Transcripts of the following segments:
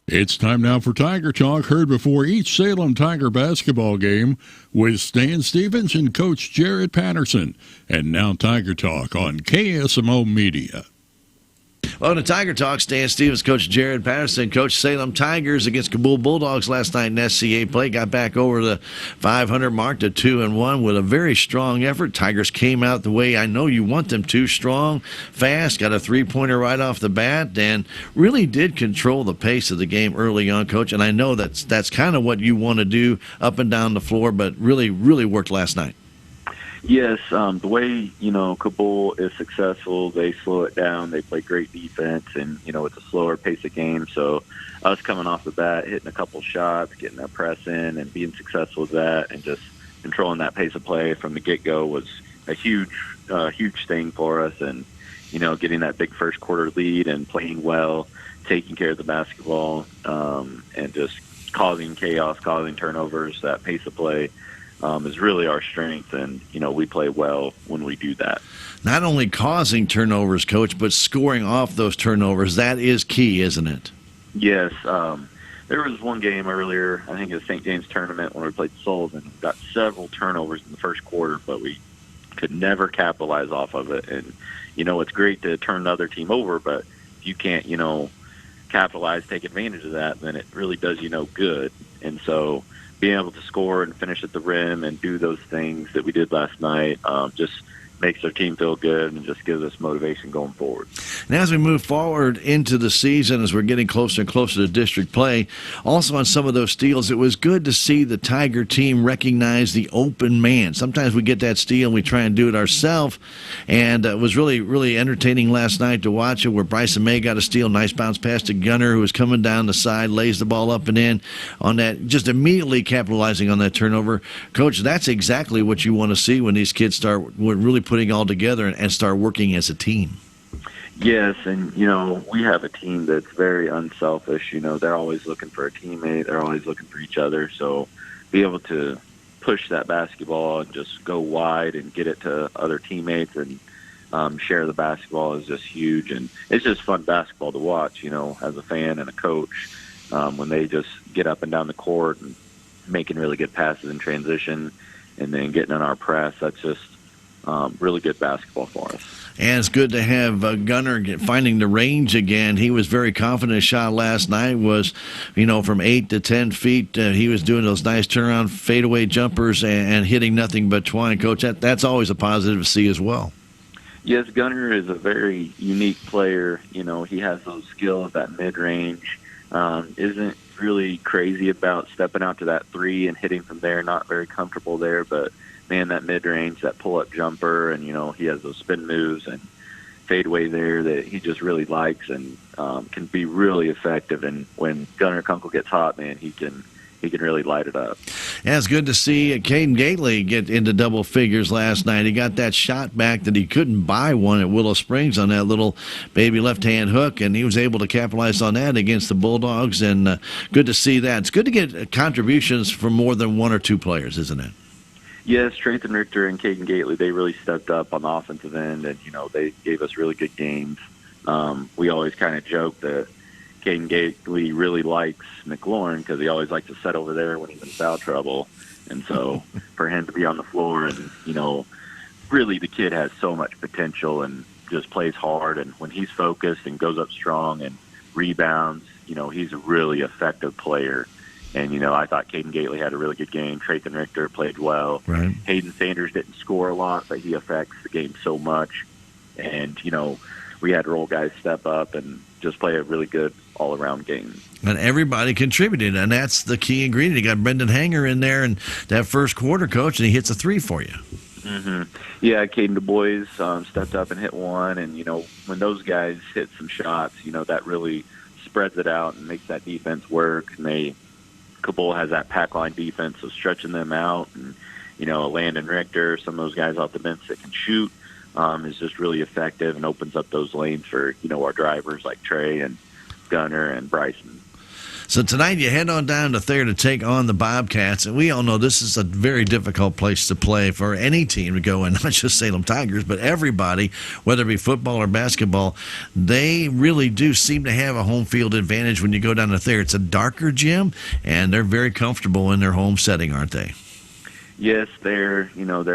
It's time now for Tiger Talk, heard before each Salem Tiger basketball game with Stan Stevens and Coach Jared Patterson. And now Tiger Talk on KSMO Media. Well, to Tiger Talk, Stan Stevens, Coach Jared Patterson. Coach, Salem Tigers against Kabul Bulldogs last night in SCA play. Got back over the 500 mark to 2-1 with a very strong effort. Tigers came out the way I know you want them to. Strong, fast, got a three-pointer right off the bat, and really did control the pace of the game early on, Coach. And I know that's kind of what you want to do up and down the floor, but really worked last night. Yes, the way, Kabul is successful, they slow it down. They play great defense, and, it's a slower pace of game. So us coming off the bat, hitting a couple shots, getting that press in, and being successful with that, and just controlling that pace of play from the get-go was a huge thing for us. And, getting that big first quarter lead and playing well, taking care of the basketball, and just causing chaos, causing turnovers, that pace of play is really our strength, and we play well when we do that. Not only causing turnovers, Coach, but scoring off those turnovers. That is key, isn't it? Yes. There was one game earlier, I think it was St. James tournament, when we played Sullivan. We got several turnovers in the first quarter, but we could never capitalize off of it. And it's great to turn the other team over, but if you can't capitalize, take advantage of that, then it really does good. And so being able to score and finish at the rim and do those things that we did last night just makes our team feel good and just gives us motivation going forward. Now, as we move forward into the season, as we're getting closer and closer to district play, also on some of those steals, it was good to see the Tiger team recognize the open man. Sometimes we get that steal and we try and do it ourselves, and it was really entertaining last night to watch it, where Bryson May got a steal, nice bounce pass to Gunner, who was coming down the side, lays the ball up and in on that, just immediately capitalizing on that turnover. Coach, that's exactly what you want to see when these kids start really putting all together and start working as a team. Yes, and, we have a team that's very unselfish. They're always looking for a teammate. They're always looking for each other. So be able to push that basketball and just go wide and get it to other teammates and share the basketball is just huge. And it's just fun basketball to watch, as a fan and a coach, when they just get up and down the court and making really good passes in transition and then getting in our press. That's just really good basketball for us. And it's good to have Gunner finding the range again. He was very confident. His shot last night was, from 8 to 10 feet. He was doing those nice turnaround fadeaway jumpers and hitting nothing but twine. Coach, that's always a positive to see as well. Yes, Gunner is a very unique player. He has those skills, that mid-range. Isn't really crazy about stepping out to that three and hitting from there. Not very comfortable there, but man, that mid-range, that pull-up jumper, and, he has those spin moves and fadeaway there that he just really likes and can be really effective. And when Gunnar Kunkel gets hot, man, he can really light it up. Yeah, it's good to see Caden Gately get into double figures last night. He got that shot back that he couldn't buy one at Willow Springs on that little baby left-hand hook, and he was able to capitalize on that against the Bulldogs, and good to see that. It's good to get contributions from more than one or two players, isn't it? Yes, Trenton Richter and Caden Gately, they really stepped up on the offensive end, and, they gave us really good games. We always kind of joke that Caden Gately really likes McLaurin because he always likes to set over there when he's in foul trouble. And so for him to be on the floor and, really the kid has so much potential and just plays hard. And when he's focused and goes up strong and rebounds, he's a really effective player. And, I thought Caden Gately had a really good game. Trayton Richter played well. Right. Hayden Sanders didn't score a lot, but he affects the game so much. And, we had role guys step up and just play a really good all-around game. And everybody contributed, and that's the key ingredient. You got Brendan Hanger in there in that first quarter, Coach, and he hits a three for you. Mm-hmm. Yeah, Caden Du Bois stepped up and hit one. And, when those guys hit some shots, that really spreads it out and makes that defense work. And Kabul has that pack line defense, so stretching them out. And, Landon Richter, some of those guys off the bench that can shoot is just really effective and opens up those lanes for, our drivers like Trey and Gunner and Bryson. So tonight you head on down to Thayer to take on the Bobcats, and we all know this is a very difficult place to play for any team to go in, not just Salem Tigers, but everybody, whether it be football or basketball. They really do seem to have a home field advantage when you go down to Thayer. It's a darker gym, and they're very comfortable in their home setting, aren't they? Yes, they're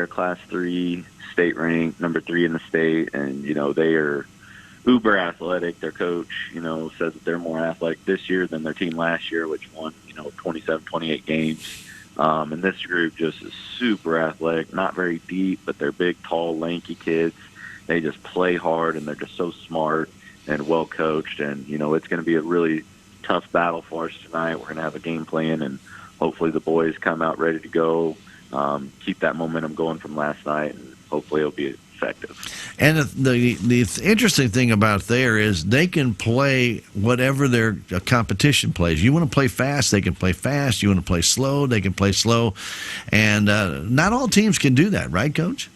Class 3 state ranked, number 3 in the state, and they are uber athletic. Their coach, says that they're more athletic this year than their team last year, which won 27, 28 games. And this group just is super athletic, not very deep, but they're big, tall, lanky kids. They just play hard, and they're just so smart and well coached. And it's going to be a really tough battle for us tonight. We're going to have a game plan, and hopefully the boys come out ready to go, keep that momentum going from last night, and hopefully it'll be effective. And the interesting thing about Thayer is they can play whatever their competition plays. You want to play fast, they can play fast. You want to play slow, they can play slow. And not all teams can do that, right, Coach?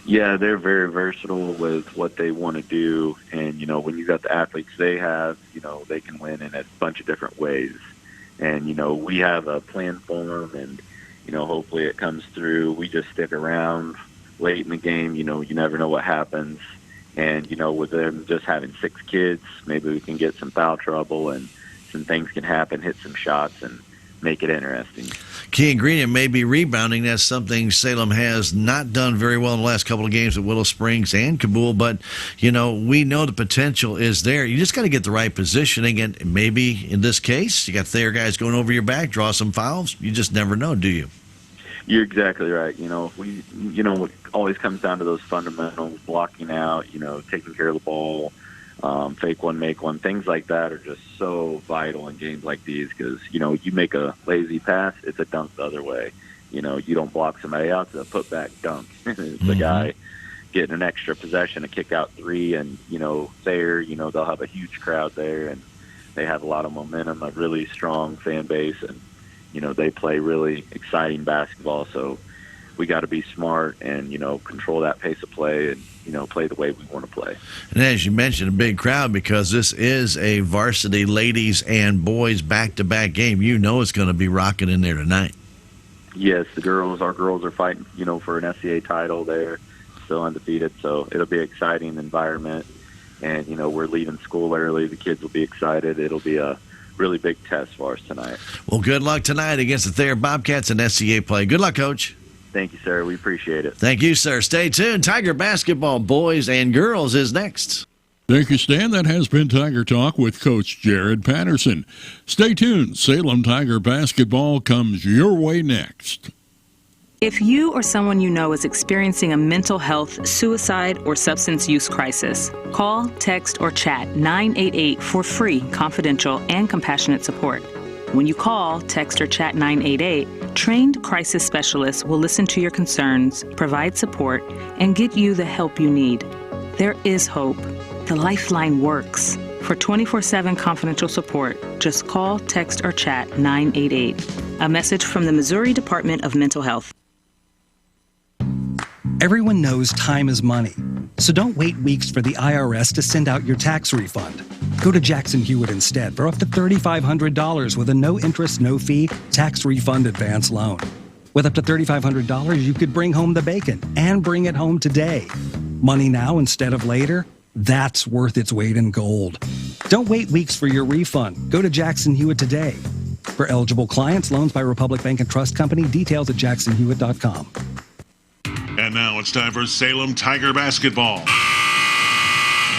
Yeah, they're very versatile with what they want to do. And, when you got the athletes they have, they can win in a bunch of different ways. And, we have a plan for them, and, hopefully it comes through. We just stick around late in the game. You never know what happens. And, with them just having 6 kids, maybe we can get some foul trouble and some things can happen, hit some shots, and make it interesting. Key ingredient may be rebounding. That's something Salem has not done very well in the last couple of games at Willow Springs and Kabul, but, we know the potential is there. You just got to get the right positioning, and maybe in this case, you got Thayer guys going over your back, draw some fouls. You just never know, do you? You're exactly right. It always comes down to those fundamentals, blocking out, taking care of the ball, fake one, make one. Things like that are just so vital in games like these because, you make a lazy pass, it's a dunk the other way. You don't block somebody out, it's a putback dunk. It's the guy getting an extra possession, a kick out 3, and, Thayer, they'll have a huge crowd there, and they have a lot of momentum, a really strong fan base, and, they play really exciting basketball. So we got to be smart and, control that pace of play and, play the way we want to play. And as you mentioned, a big crowd because this is a varsity ladies and boys back-to-back game. It's going to be rocking in there tonight. Yes, our girls are fighting, for an SCA title. They're still undefeated, so it'll be an exciting environment. And, we're leaving school early. The kids will be excited. It'll be a really big test for us tonight. Well, good luck tonight against the Thayer Bobcats and SCA play. Good luck, Coach. Thank you, sir. We appreciate it. Thank you, sir. Stay tuned. Tiger basketball, boys and girls, is next. Thank you, Stan. That has been Tiger Talk with Coach Jared Patterson. Stay tuned. Salem Tiger basketball comes your way next. If you or someone you know is experiencing a mental health, suicide, or substance use crisis, call, text, or chat 988 for free, confidential, and compassionate support. When you call, text, or chat 988, trained crisis specialists will listen to your concerns, provide support, and get you the help you need. There is hope. The Lifeline works. For 24/7 confidential support, just call, text, or chat 988. A message from the Missouri Department of Mental Health. Everyone knows time is money, so don't wait weeks for the IRS to send out your tax refund. Go to Jackson Hewitt instead for up to $3,500 with a no-interest, no-fee tax refund advance loan. With up to $3,500, you could bring home the bacon and bring it home today. Money now instead of later? That's worth its weight in gold. Don't wait weeks for your refund. Go to Jackson Hewitt today. For eligible clients, loans by Republic Bank and Trust Company, details at jacksonhewitt.com. And now it's time for Salem Tiger basketball.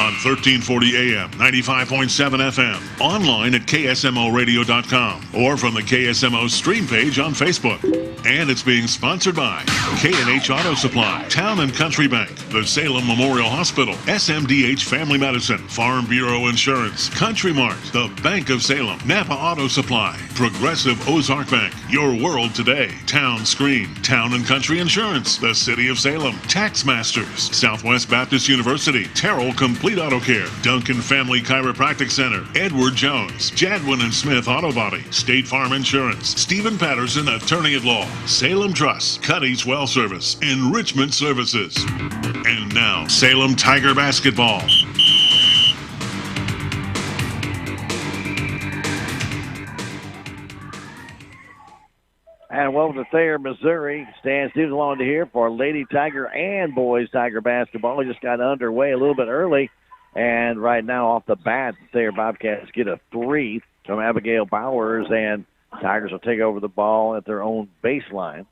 On 1340 AM, 95.7 FM, online at ksmoradio.com, or from the KSMO stream page on Facebook. And it's being sponsored by K&H Auto Supply, Town and Country Bank, the Salem Memorial Hospital, SMDH Family Medicine, Farm Bureau Insurance, Country Mart, the Bank of Salem, Napa Auto Supply, Progressive Ozark Bank, Your World Today, Town Screen, Town and Country Insurance, the City of Salem, Tax Masters, Southwest Baptist University, Terrell Complete Auto Care, Duncan Family Chiropractic Center, Edward Jones, Jadwin and Smith Auto Body, State Farm Insurance, Stephen Patterson Attorney at Law, Salem Trust, Cuddy's Well Service, Enrichment Services. And now, Salem Tiger basketball. And welcome to Thayer, Missouri. Stan Stevens along to here for Lady Tiger and Boys Tiger basketball. We just got underway a little bit early. And right now off the bat, Thayer Bobcats get a 3 from Abigail Bowers. And Tigers will take over the ball at their own baseline.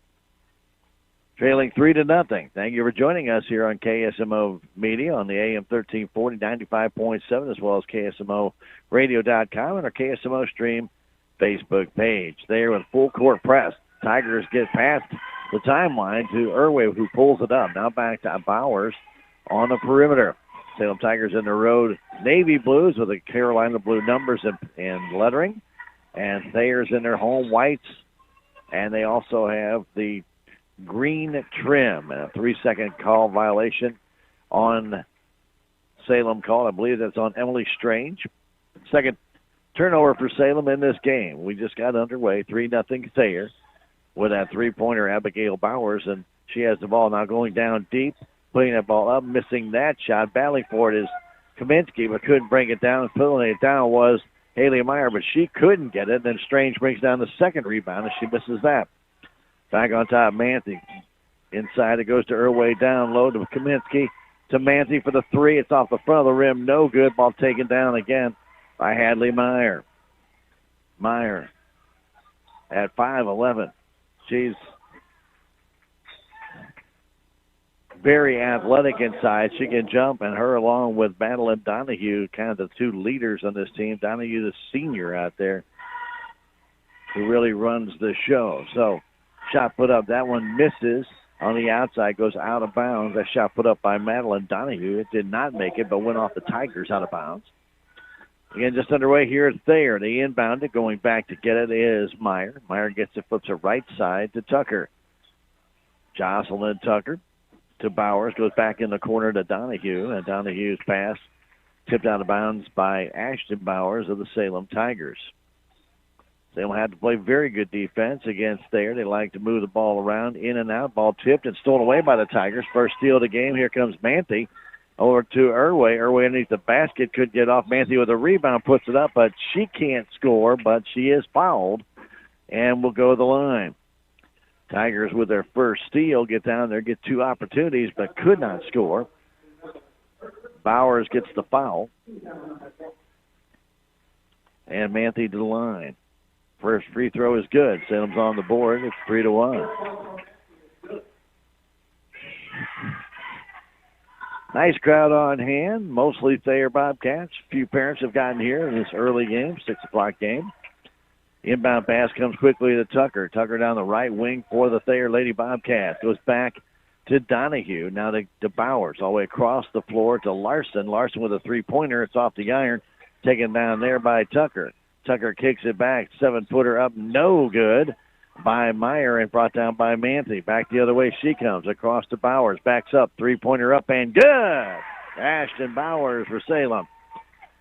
Trailing 3-0. Thank you for joining us here on KSMO Media on the AM 1340, 95.7, as well as KSMOradio.com and our KSMO Stream Facebook page. There with full court press. Tigers get past the timeline to Irway, who pulls it up. Now back to Bowers on the perimeter. Salem Tigers in the road navy blues with the Carolina blue numbers and lettering. And Thayer's in their home whites. And they also have the green trim. And a 3-second call violation on Salem call. I believe that's on Emily Strange. Second turnover for Salem in this game. We just got underway. 3-0 Thayer with that three-pointer, Abigail Bowers, and she has the ball now going down deep, putting that ball up, missing that shot. Battling for it is Kaminsky, but couldn't bring it down. Pulling it down was Haley Meyer, but she couldn't get it. Then Strange brings down the second rebound, and she misses that. Back on top, Manthe. Inside, it goes to Irway down low to Kaminsky. To Manthe for the 3. It's off the front of the rim. No good. Ball taken down again by Hadley Meyer. Meyer at 5'11". She's very athletic inside. She can jump, and her along with Madeline Donahue, kind of the two leaders on this team. Donahue, the senior out there, who really runs the show. So, shot put up. That one misses on the outside, goes out of bounds. That shot put up by Madeline Donahue. It did not make it, but went off the Tigers out of bounds. Again, just underway here at Thayer. They inbound it. Going back to get it is Meyer. Meyer gets it, flips it right side to Tucker. Jocelyn Tucker to Bowers. Goes back in the corner to Donahue. And Donahue's pass tipped out of bounds by Ashton Bowers of the Salem Tigers. Salem had to play very good defense against Thayer. They like to move the ball around, in and out. Ball tipped and stolen away by the Tigers. First steal of the game. Here comes Manthe. Over to Irway. Irway underneath the basket, could get off. Manthe with a rebound, puts it up, but she can't score, but she is fouled and will go to the line. Tigers with their first steal get down there, get 2 opportunities, but could not score. Bowers gets the foul. And Manthe to the line. First free throw is good. Salem's on the board. It's 3-1. Nice crowd on hand, mostly Thayer Bobcats. A few parents have gotten here in this early game, 6 o'clock game. Inbound pass comes quickly to Tucker. Tucker down the right wing for the Thayer Lady Bobcats. Goes back to Donahue, now to Bowers, all the way across the floor to Larson. Larson with a three-pointer. It's off the iron, taken down there by Tucker. Tucker kicks it back, 7-footer up, no good by Meyer and brought down by Manthe. Back the other way she comes, across to Bowers, backs up, three-pointer up and good! Ashton Bowers for Salem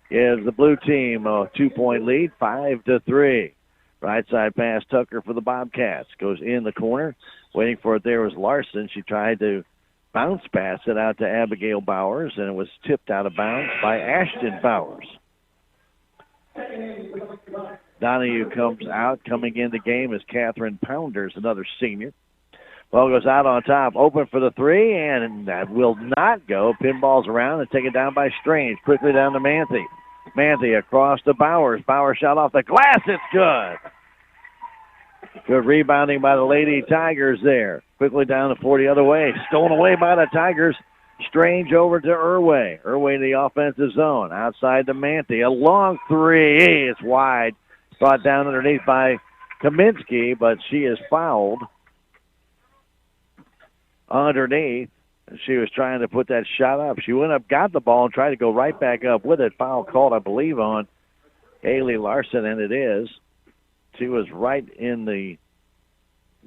gives the blue team a 2-point lead, 5-3. Right side pass, Tucker for the Bobcats. Goes in the corner, waiting for it there was Larson. She tried to bounce pass it out to Abigail Bowers, and it was tipped out of bounds by Ashton Bowers. Donahue comes out. Coming in the game is Catherine Pounders, another senior. Ball goes out on top, open for the 3, and that will not go. Pinballs around and taken down by Strange. Quickly down to Manthe. Manthe across to Bowers. Bowers shot off the glass. It's good. Good rebounding by the Lady Tigers there. Quickly down the 40 other way. Stolen away by the Tigers. Strange over to Irway. Irway in the offensive zone. Outside to Manthe. A long 3. It's wide. Brought down underneath by Kaminsky, but she is fouled underneath. She was trying to put that shot up. She went up, got the ball, and tried to go right back up with it. Foul called, I believe, on Haley Larson, and it is. She was right in the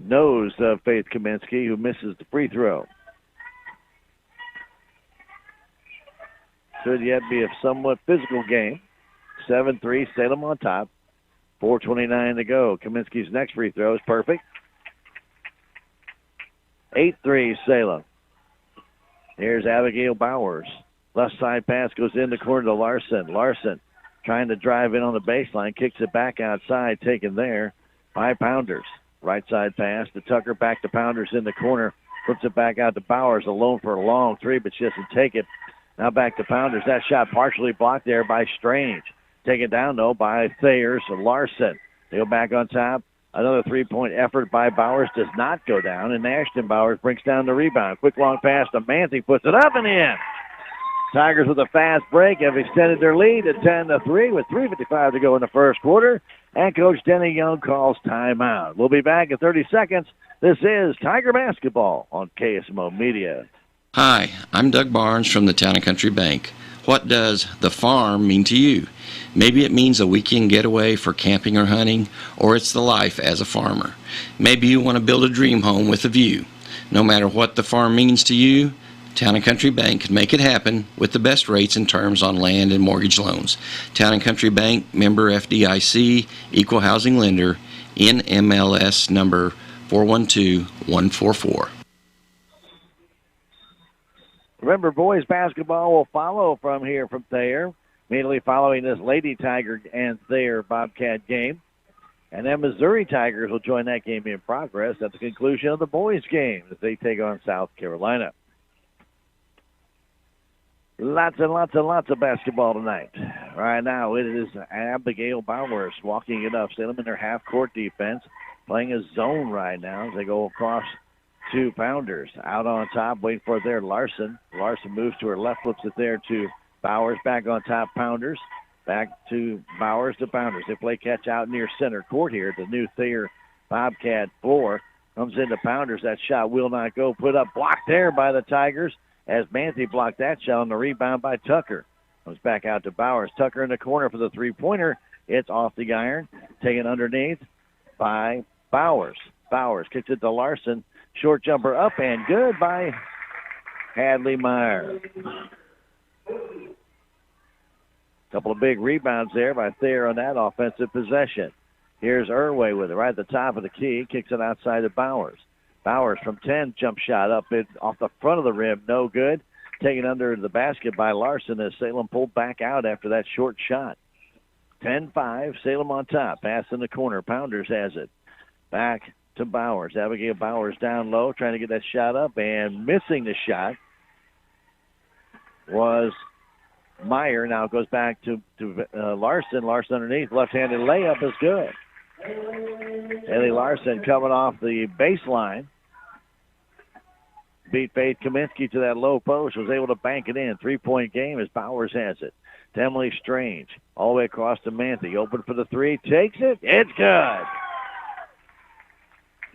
nose of Faith Kaminsky, who misses the free throw. Should yet be a somewhat physical game. 7-3, Salem on top. 4:29 to go. Kaminsky's next free throw is perfect. 8-3, Salem. Here's Abigail Bowers. Left side pass goes in the corner to Larson. Larson trying to drive in on the baseline, kicks it back outside, taken there by Pounders. Right side pass to Tucker, back to Pounders in the corner. Flips it back out to Bowers, alone for a long three, but she doesn't take it. Now back to Pounders. That shot partially blocked there by Strange. Taken down, though, by Thayers and Larson. They go back on top. Another three-point effort by Bowers does not go down, and Ashton Bowers brings down the rebound. Quick long pass to Manthey, puts it up and in. Tigers with a fast break have extended their lead to 10-3 with 3:55 to go in the first quarter. And Coach Denny Young calls timeout. We'll be back in 30 seconds. This is Tiger Basketball on KSMO Media. Hi, I'm Doug Barnes from the Town & Country Bank. What does the farm mean to you? Maybe it means a weekend getaway for camping or hunting, or it's the life as a farmer. Maybe you want to build a dream home with a view. No matter what the farm means to you, Town & Country Bank can make it happen with the best rates and terms on land and mortgage loans. Town & Country Bank, member FDIC, equal housing lender, NMLS number 412144. Remember, boys basketball will follow from here from Thayer, immediately following this Lady Tiger and Thayer Bobcat game. And then Missouri Tigers will join that game in progress at the conclusion of the boys' game as they take on South Carolina. Lots and lots and lots of basketball tonight. Right now, it is Abigail Bowers walking it up. Salem in their half-court defense, playing a zone right now as they go across two Pounders. Out on top, waiting for their Larson. Larson moves to her left, flips it there to Bowers. Back on top, Pounders. Back to Bowers to Pounders. They play catch out near center court here. The new Thayer Bobcat floor comes into Pounders. That shot will not go. Put up, blocked there by the Tigers as Manthey blocked that shot on the rebound by Tucker. Comes back out to Bowers. Tucker in the corner for the three-pointer. It's off the iron. Taken underneath by Bowers. Bowers kicks it to Larson. Short jumper up and good by Hadley Meyer. Couple of big rebounds there by Thayer on that offensive possession. Here's Irway with it right at the top of the key. Kicks it outside to Bowers. Bowers from 10, jump shot up it off the front of the rim. No good. Taken under the basket by Larson as Salem pulled back out after that short shot. 10-5, Salem on top. Pass in the corner. Pounders has it. Back to Bowers. Abigail Bowers down low, trying to get that shot up, and missing the shot was Meyer. Now it goes back to Larson. Larson underneath. Left-handed layup is good. Haley Larson coming off the baseline. Beat Faith Kaminsky to that low post. Was able to bank it in. 3-point game as Bowers has it. To Emily Strange. All the way across to Manthey. Open for the three. Takes it. It's good.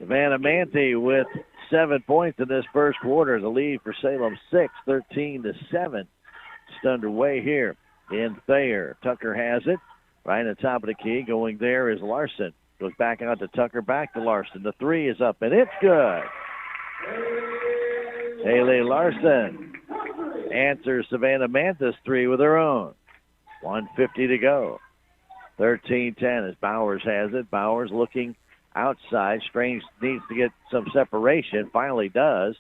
Savannah Manthey with 7 points in this first quarter. The lead for Salem 6, 13-7. Just underway here in Thayer. Tucker has it. Right on the top of the key. Going there is Larson. Goes back out to Tucker. Back to Larson. The three is up, and it's good. Haley Larson answers Savannah Manthey's three with her own. 1:50 to go. 13-10 as Bowers has it. Bowers looking outside. Strange needs to get some separation. Finally does,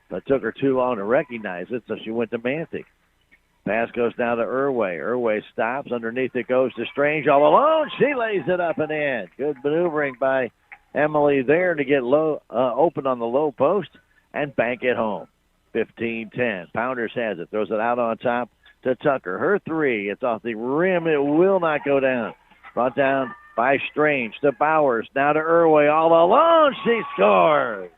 but took her too long to recognize it, so she went to Manthey. Pass goes down to Irway. Irway stops. Underneath it goes to Strange all alone. She lays it up and in. Good maneuvering by Emily there to get low, open on the low post and bank it home. 15-10. Pounders has it. Throws it out on top to Tucker. Her three. It's off the rim. It will not go down. Brought down by Strange to Bowers. Now to Irway all alone. She scores.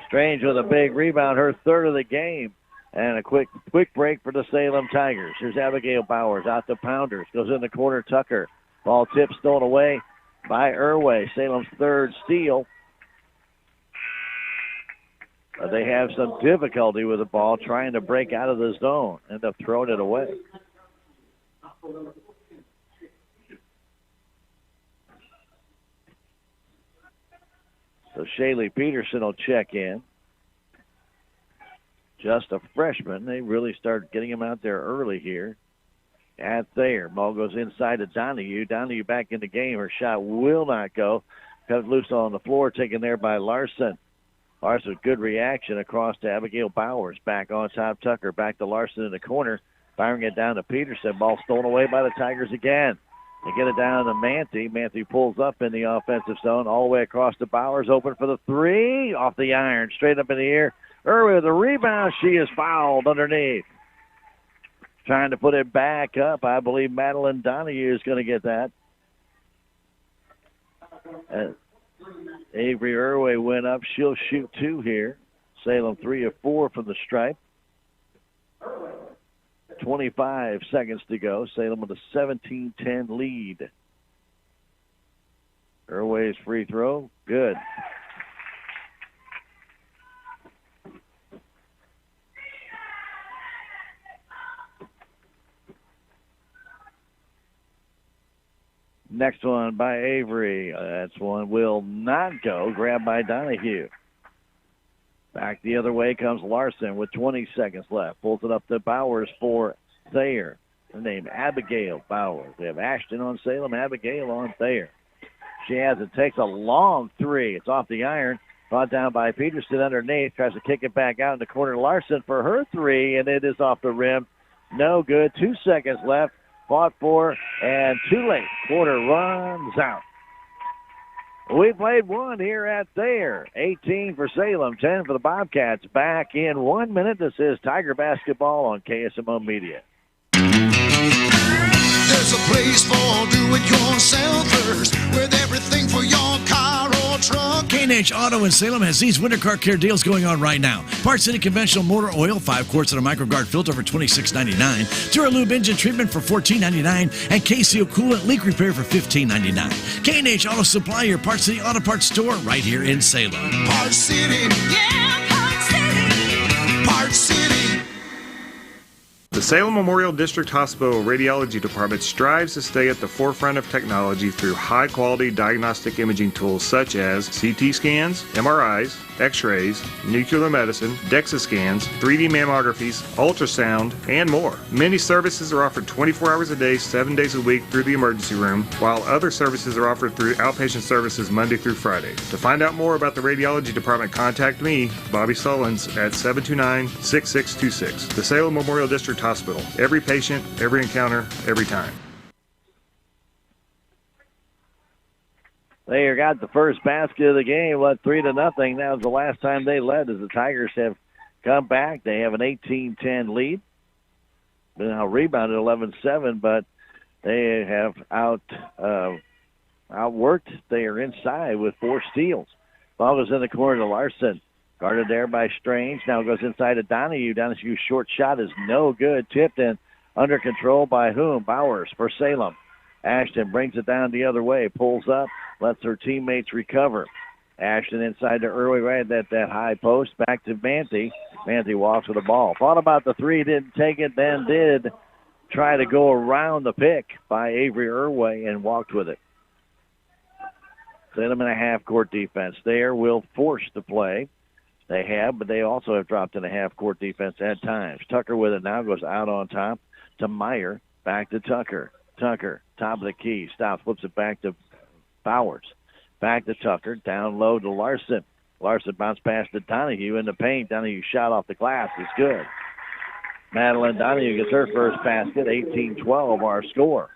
Strange with a big rebound. Her third of the game. And a quick break for the Salem Tigers. Here's Abigail Bowers out to Pounders. Goes in the corner, Tucker. Ball tips stolen away by Irway. Salem's third steal. But they have some difficulty with the ball trying to break out of the zone. End up throwing it away. So Shaylee Peterson will check in. Just a freshman. They really start getting him out there early here at Thayer. Ball goes inside to Donahue. Donahue back in the game. Her shot will not go. Cut loose on the floor, taken there by Larson. Larson, good reaction across to Abigail Bowers. Back on top, Tucker. Back to Larson in the corner. Firing it down to Peterson. Ball stolen away by the Tigers again. They get it down to Manti. Manti pulls up in the offensive zone all the way across to Bowers. Open for the three. Off the iron. Straight up in the air. Irwin with the rebound. She is fouled underneath. Trying to put it back up. I believe Madeline Donahue is going to get that. Avery Irwin went up. She'll shoot two here. Salem 3 of 4 from the stripe. 25 seconds to go. Salem with a 17-10 lead. Irwin's free throw. Good. Next one by Avery. That's one will not go. Grabbed by Donahue. Back the other way comes Larson with 20 seconds left. Pulls it up to Bowers for Thayer. Her name, Abigail Bowers. We have Ashton on Salem, Abigail on Thayer. She has it. Takes a long three. It's off the iron. Brought down by Peterson underneath. Tries to kick it back out in the corner. Larson for her three, and it is off the rim. No good. 2 seconds left. Fought for, and too late. Quarter runs out. We played one here at Thayer. 18 for Salem, 10 for the Bobcats. Back in 1 minute. This is Tiger Basketball on KSMO Media. There's a place for do-it-yourselfers with everything for your car or truck. K&H Auto in Salem has these winter car care deals going on right now. Park City conventional motor oil, 5 quarts and a MicroGuard filter for $26.99. Duralube engine treatment for $14.99. And KCO coolant leak repair for $15.99. K&H Auto Supply, your Park City Auto Parts store right here in Salem. Park City. Yeah, Park City. Park City. The Salem Memorial District Hospital Radiology Department strives to stay at the forefront of technology through high-quality diagnostic imaging tools such as CT scans, MRIs, X-rays, nuclear medicine, DEXA scans, 3D mammographies, ultrasound, and more. Many services are offered 24 hours a day, 7 days a week through the emergency room, while other services are offered through outpatient services Monday through Friday. To find out more about the Radiology Department, contact me, Bobby Sullins, at 729-6626. The Salem Memorial District Hospital. Every patient, every encounter, every time. Thayer got the first basket of the game, led 3-0. That was the last time they led as the Tigers have come back. They have an 18-10 lead. Been now rebounded 11-7, but they have outworked. They are inside with 4 steals. Ball goes in the corner to Larson. Guarded there by Strange. Now goes inside to Donahue. Donahue's short shot is no good. Tipped in under control by whom? Bowers for Salem. Ashton brings it down the other way. Pulls up. Lets her teammates recover. Ashton inside to Irwin right at that high post. Back to Manti. Manti walks with the ball. Thought about the three. Didn't take it. Then did try to go around the pick by Avery Irwin and walked with it. Salem in a half-court defense. Thayer will force the play. They have, but they also have dropped in a half-court defense at times. Tucker with it now, goes out on top to Meyer. Back to Tucker. Tucker, top of the key, stops, flips it back to Bowers. Back to Tucker, down low to Larson. Larson bounced past to Donahue in the paint. Donahue shot off the glass is good. Madeline Donahue gets her first basket, 18-12 our score.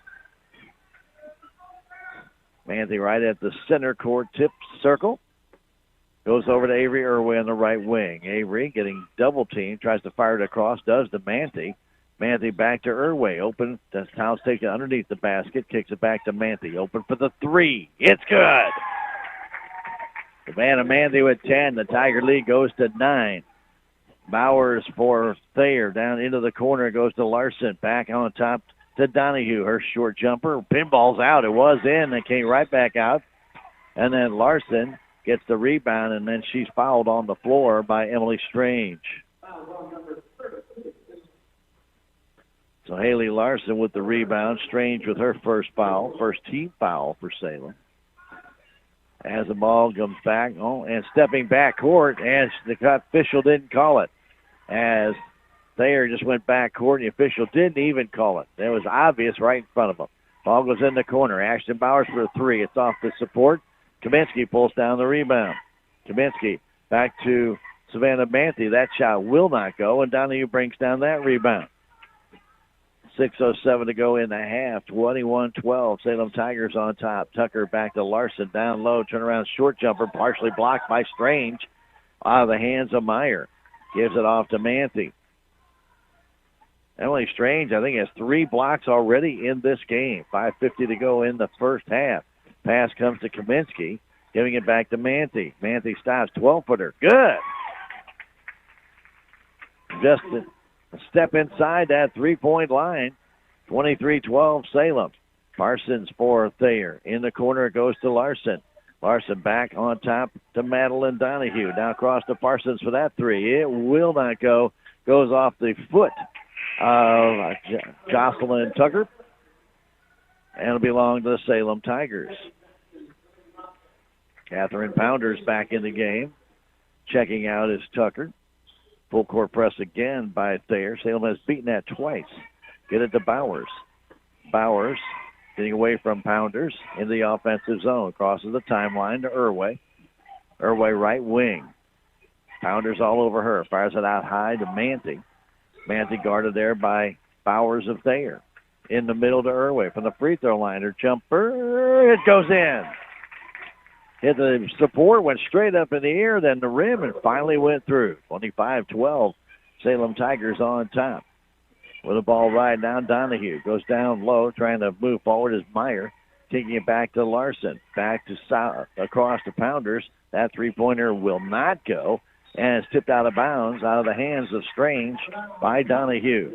Manti right at the center court tip circle. Goes over to Avery Irwin on the right wing. Avery getting double teamed, tries to fire it across, does to Manti. Manti back to Irwin. Open. That's Towns takes it underneath the basket, kicks it back to Manti. Open for the three. It's good. Savannah Manti with 10. The Tiger lead goes to 9. Bowers for Thayer. Down into the corner goes to Larson. Back on top to Donahue. Her short jumper. Pinball's out. It was in. It came right back out. And then Larson gets the rebound, and then she's fouled on the floor by Emily Strange. So Haley Larson with the rebound. Strange with her first foul. First team foul for Salem. As the ball comes back. Oh, and stepping back court, and the official didn't call it. As Thayer just went back court, and the official didn't even call it. It was obvious right in front of him. Ball goes in the corner. Ashton Bowers for a three. It's off the support. Kaminsky pulls down the rebound. Kaminsky back to Savannah Manti. That shot will not go, and Donahue brings down that rebound. 6:07 to go in the half. 21-12. Salem Tigers on top. Tucker back to Larson. Down low. Turnaround short jumper. Partially blocked by Strange. Out of the hands of Meyer. Gives it off to Manthe. Emily Strange, I think, has 3 blocks already in this game. 5:50 to go in the first half. Pass comes to Kaminsky. Giving it back to Manthe. Manthe stops. 12-footer. Good. Just a step inside that 3-point line. 23-12 Salem. Parsons for Thayer. In the corner it goes to Larson. Larson back on top to Madeline Donahue. Now across to Parsons for that 3. It will not go. Goes off the foot of Jocelyn Tucker. And it'll belong to the Salem Tigers. Catherine Pounders back in the game. Checking out is Tucker. Full court press again by Thayer. Salem has beaten that twice. Get it to Bowers. Bowers getting away from Pounders in the offensive zone. Crosses the timeline to Irway. Irway right wing. Pounders all over her. Fires it out high to Manthe. Manthe guarded there by Bowers of Thayer. In the middle to Irway from the free throw line. Her jumper, it goes in. Hit the support, went straight up in the air, then the rim, and finally went through. 25-12, Salem Tigers on top. With the ball right now, Donahue goes down low, trying to move forward as Meyer, taking it back to Larson. Back to across to Pounders. That three-pointer will not go, and it's tipped out of bounds out of the hands of Strange by Donahue.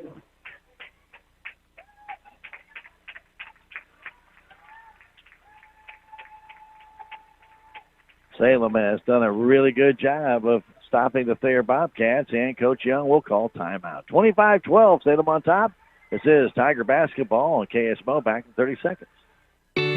Salem has done a really good job of stopping the Thayer Bobcats, and Coach Young will call timeout. 25-12, Salem on top. This is Tiger basketball on KSMO. Back in 30 seconds.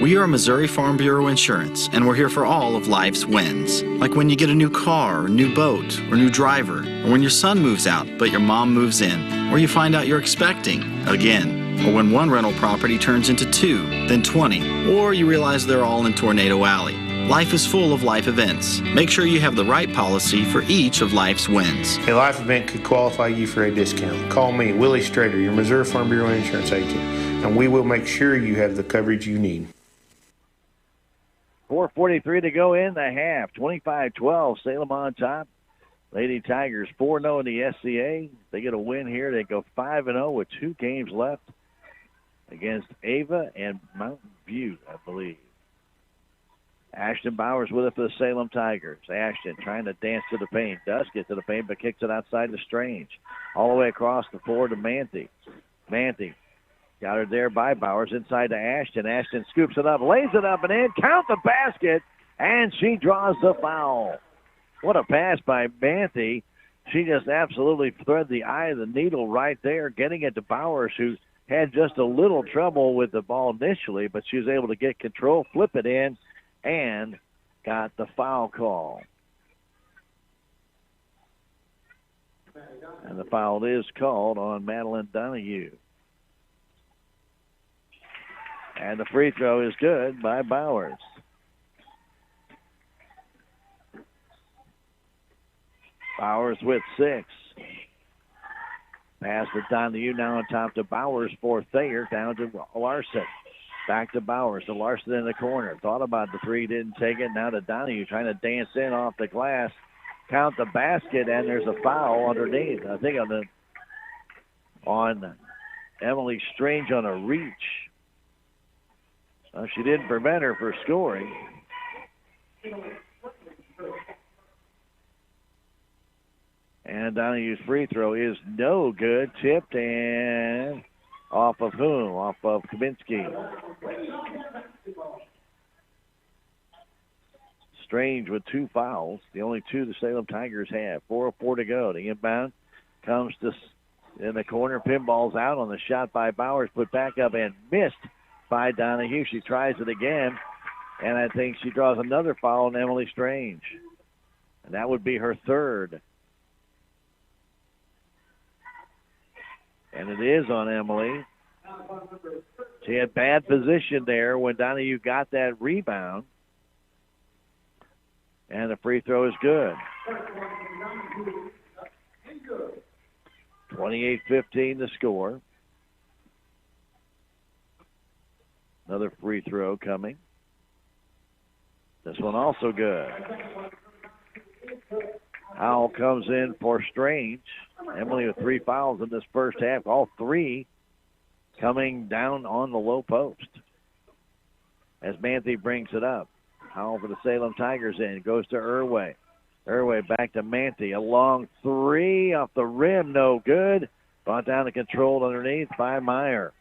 We are Missouri Farm Bureau Insurance, and we're here for all of life's wins. Like when you get a new car, or new boat, or new driver, or when your son moves out but your mom moves in, or you find out you're expecting again, or when one rental property turns into 2, then 20, or you realize they're all in Tornado Alley. Life is full of life events. Make sure you have the right policy for each of life's wins. A life event could qualify you for a discount. Call me, Willie Strader, your Missouri Farm Bureau Insurance agent, and we will make sure you have the coverage you need. 4:43 to go in the half. 25-12, Salem on top. Lady Tigers 4-0 in the SCA. They get a win here. They go 5-0 with 2 games left against Ava and Mountain View, I believe. Ashton Bowers with it for the Salem Tigers. Ashton trying to dance to the paint. Does get to the paint, but kicks it outside to Strange. All the way across the floor to Manthe. Manthe got her there by Bowers. Inside to Ashton. Ashton scoops it up, lays it up and in. Count the basket, and she draws the foul. What a pass by Manthe. She just absolutely threaded the eye of the needle right there, getting it to Bowers, who had just a little trouble with the ball initially, but she was able to get control, flip it in, and got the foul call. And the foul is called on Madeline Donahue. And the free throw is good by Bowers. Bowers with 6. Pass to Donahue, now on top to Bowers for Thayer, down to Larson. Back to Bowers, to Larson in the corner. Thought about the 3, didn't take it. Now to Donahue, trying to dance in off the glass. Count the basket, and there's a foul underneath. I think on Emily Strange on a reach. She didn't prevent her from scoring. And Donahue's free throw is no good. Tipped and off of whom? Off of Kaminsky. Strange with 2 fouls. The only 2 the Salem Tigers have. 4:04 to go. The inbound comes to in the corner. Pinball's out on the shot by Bowers. Put back up and missed by Donahue. She tries it again. And I think she draws another foul on Emily Strange. And that would be her 3rd. And it is on Emily. She had bad position there when Donahue got that rebound. And the free throw is good. 28-15 the score. Another free throw coming. This one also good. Howell comes in for Strange. Emily with 3 fouls in this first half. All 3 coming down on the low post. As Manthe brings it up. Howell for the Salem Tigers in. Goes to Irway. Irway back to Manthe. A long 3 off the rim. No good. Brought down and controlled underneath by Meyer.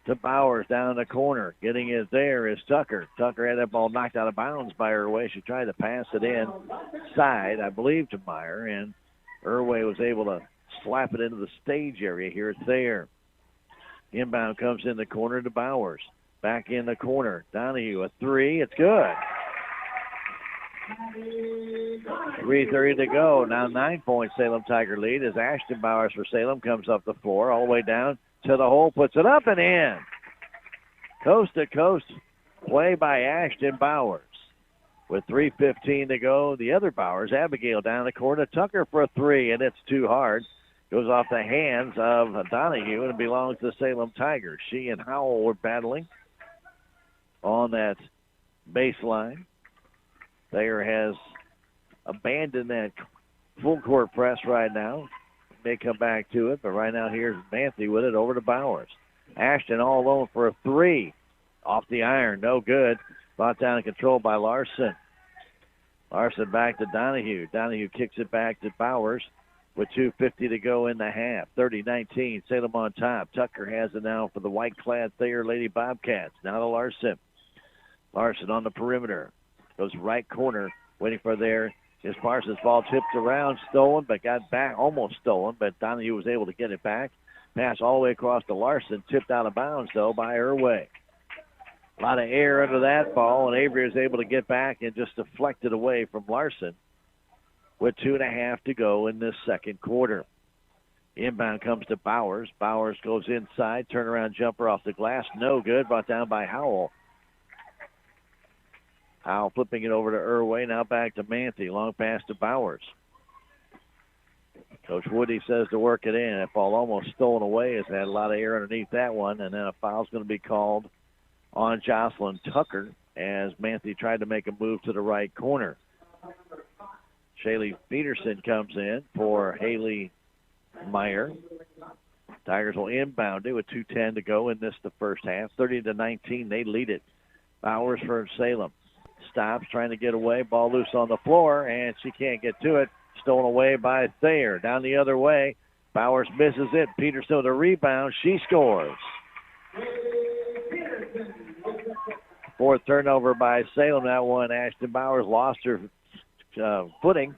To Bowers down in the corner. Getting it there is Tucker. Tucker had that ball knocked out of bounds by Irway. She tried to pass it inside, I believe, to Meyer. And Irway was able to slap it into the stage area here at Thayer. Inbound comes in the corner to Bowers. Back in the corner. Donahue, a 3. It's good. 3:30 to go. Now 9-point Salem Tiger lead as Ashton Bowers for Salem comes up the floor all the way down to the hole, puts it up and in. Coast to coast play by Ashton Bowers. With 3:15 to go, the other Bowers, Abigail down the corner, Tucker for a 3, and it's too hard. Goes off the hands of Donahue and it belongs to the Salem Tigers. She and Howell were battling on that baseline. Thayer has abandoned that full court press right now. May come back to it, but right now here's Manthe with it over to Bowers. Ashton all alone for a 3. Off the iron, no good. Brought down and controlled by Larson. Larson back to Donahue. Donahue kicks it back to Bowers with 2:50 to go in the half. 30-19, Salem on top. Tucker has it now for the white-clad Thayer Lady Bobcats. Now to Larson. Larson on the perimeter. Goes right corner, waiting for there. His Parsons ball tipped around, stolen, but got back, almost stolen, but Donahue was able to get it back. Pass all the way across to Larson, tipped out of bounds, though, by Irway. A lot of air under that ball, and Avery is able to get back and just deflect it away from Larson with 2.5 to go in this second quarter. Inbound comes to Bowers. Bowers goes inside, turnaround jumper off the glass, no good, brought down by Howell. Howell flipping it over to Irway, now back to Manthe. Long pass to Bowers. Coach Woody says to work it in. That ball almost stolen away. Has had a lot of air underneath that one, and then a foul's going to be called on Jocelyn Tucker as Manthe tried to make a move to the right corner. Shaylee Peterson comes in for Haley Meyer. Tigers will inbound it with 2:10 to go in this the first half. 30-19, they lead it. Bowers for Salem. Stops, trying to get away. Ball loose on the floor, and she can't get to it. Stolen away by Thayer. Down the other way. Bowers misses it. Peterson with a rebound. She scores. 4th turnover by Salem. That one, Ashton Bowers lost her footing,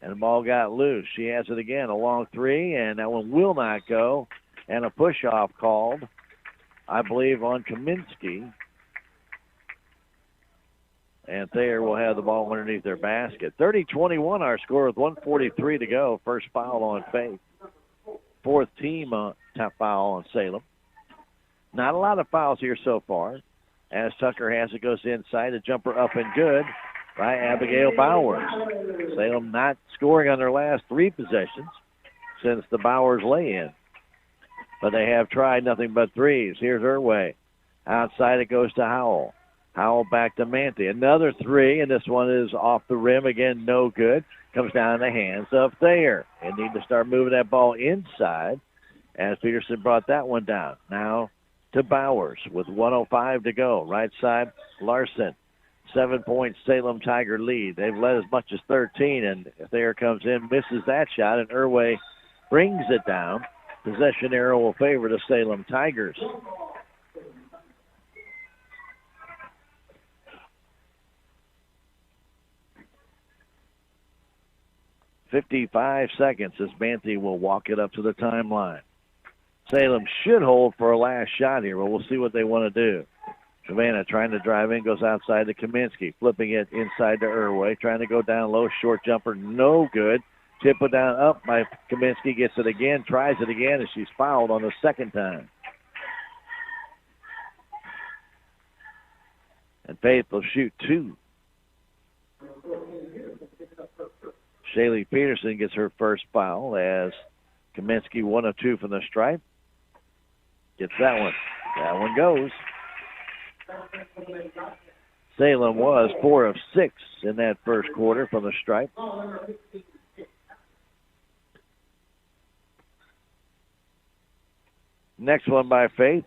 and the ball got loose. She has it again. A long 3, and that one will not go. And a push-off called, I believe, on Kaminsky. And Thayer will have the ball underneath their basket. 30-21 our score with 1:43 to go. First foul on Faith. 4th team top foul on Salem. Not a lot of fouls here so far. As Tucker has it, goes inside. A jumper up and good by Abigail Bowers. Salem not scoring on their last 3 possessions since the Bowers lay-in. But they have tried nothing but threes. Here's Irway. Outside it goes to Howell. Howell back to Manthe. Another 3, and this one is off the rim. Again, no good. Comes down in the hands of Thayer. And need to start moving that ball inside as Peterson brought that one down. Now to Bowers with 1:05 to go. Right side, Larson. 7-point Salem Tiger lead. They've led as much as 13, and Thayer comes in, misses that shot, and Irway brings it down. Possession arrow will favor the Salem Tigers. 55 seconds as Manthe will walk it up to the timeline. Salem should hold for a last shot here, but we'll see what they want to do. Savannah trying to drive in, goes outside to Kaminsky, flipping it inside to Irway, trying to go down low, short jumper, no good. Tip it down up by Kaminsky, gets it again, tries it again, and she's fouled on the second time. And Faith will shoot 2. Shaylee Peterson gets her first foul as Kaminsky 1 of 2 from the stripe. Gets that one. That one goes. Salem was 4 of 6 in that first quarter from the stripe. Next one by Faith.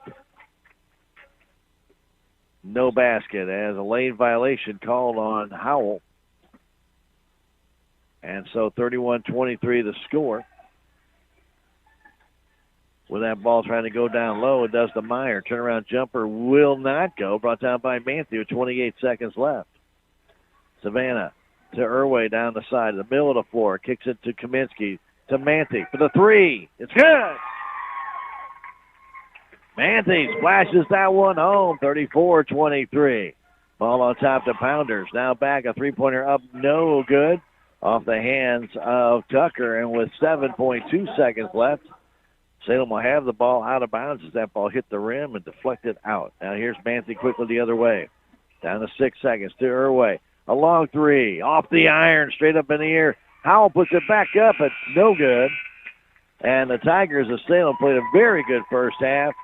No basket as a lane violation called on Howell. And so 31-23 the score. With that ball trying to go down low, it does to Meyer. Turnaround jumper will not go. Brought down by Matthew with 28 seconds left. Savannah to Irway down the side, the middle of the floor. Kicks it to Kaminsky, to Manthe for the three. It's good! Manthe splashes that one home, 34-23. Ball on top to Pounders. Now back, a three-pointer up, no good. Off the hands of Tucker, and with 7.2 seconds left, Salem will have the ball out of bounds as that ball hit the rim and deflected out. Now here's Manthe quickly the other way. Down to 6 seconds to Irway. A long three, off the iron, straight up in the air. Howell puts it back up, but no good. And the Tigers of Salem played a very good first half.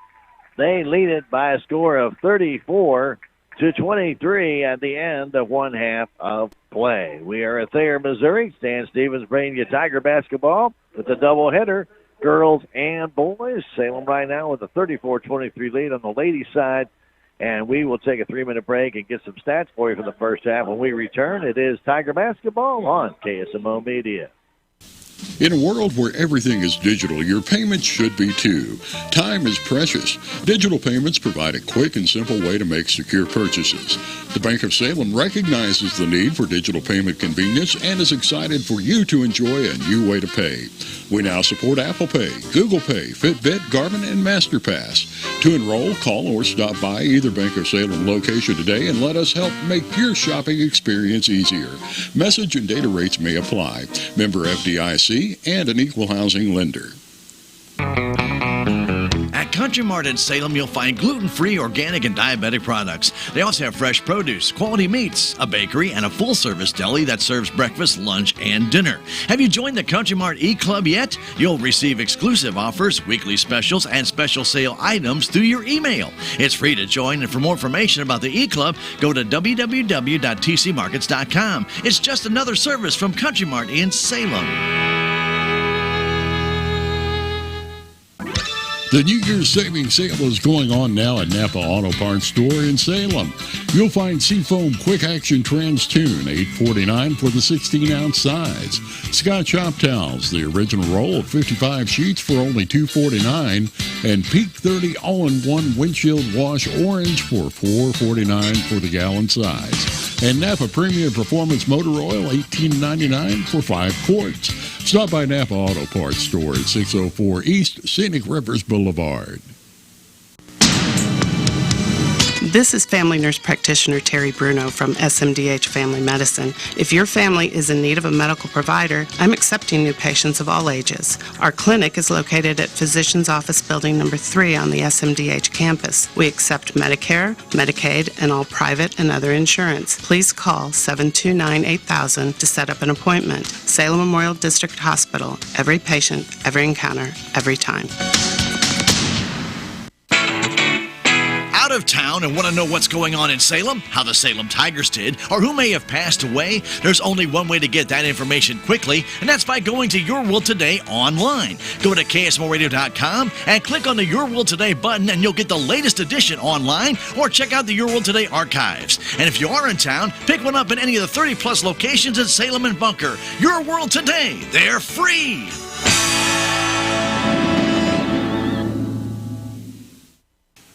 They lead it by a score of 34-23 at the end of one half of play. We are at Thayer, Missouri. Stan Stevens bringing you Tiger basketball with a doubleheader, girls and boys. Salem right now with a 34-23 lead on the ladies' side. And we will take a 3-minute break and get some stats for you for the first half. When we return, it is Tiger basketball on KSMO Media. In a world where everything is digital, your payments should be too. Time is precious. Digital payments provide a quick and simple way to make secure purchases. The Bank of Salem recognizes the need for digital payment convenience and is excited for you to enjoy a new way to pay. We now support Apple Pay, Google Pay, Fitbit, Garmin, and MasterPass. To enroll, call or stop by either Bank of Salem location today and let us help make your shopping experience easier. Message and data rates may apply. Member FDIC and an equal housing lender. At Country Mart in Salem, you'll find gluten-free, organic, and diabetic products. They also have fresh produce, quality meats, a bakery, and a full-service deli that serves breakfast, lunch, and dinner. Have you joined the Country Mart e-Club yet? You'll receive exclusive offers, weekly specials, and special sale items through your email. It's free to join, and for more information about the e-Club, go to www.tcmarkets.com. It's just another service from Country Mart in Salem. The New Year's savings sale is going on now at Napa Auto Parts Store in Salem. You'll find Seafoam Quick Action Trans Tune, $8.49 for the 16-ounce size. Scotch Shop Towels, the original roll of 55 sheets for only $2.49. And Peak 30 All-in-One Windshield Wash Orange for $4.49 for the gallon size. And Napa Premium Performance Motor Oil, $18.99 for 5 quarts. Stop by Napa Auto Parts Store at 604 East Scenic Rivers Boulevard. This is family nurse practitioner Terry Bruno from SMDH Family Medicine. If your family is in need of a medical provider, I'm accepting new patients of all ages. Our clinic is located at Physician's Office Building number 3 on the SMDH campus. We accept Medicare, Medicaid, and all private and other insurance. Please call 729-8000 to set up an appointment. Salem Memorial District Hospital. Every patient, every encounter, every time. Out of town and want to know what's going on in Salem, how the Salem Tigers did, or who may have passed away? There's only one way to get that information quickly, and that's by going to Your World Today online. Go to KSMORadio.com and click on the Your World Today button, and you'll get the latest edition online, or check out the Your World Today archives. And if you are in town, pick one up in any of the 30-plus locations in Salem and Bunker. Your World Today, they're free!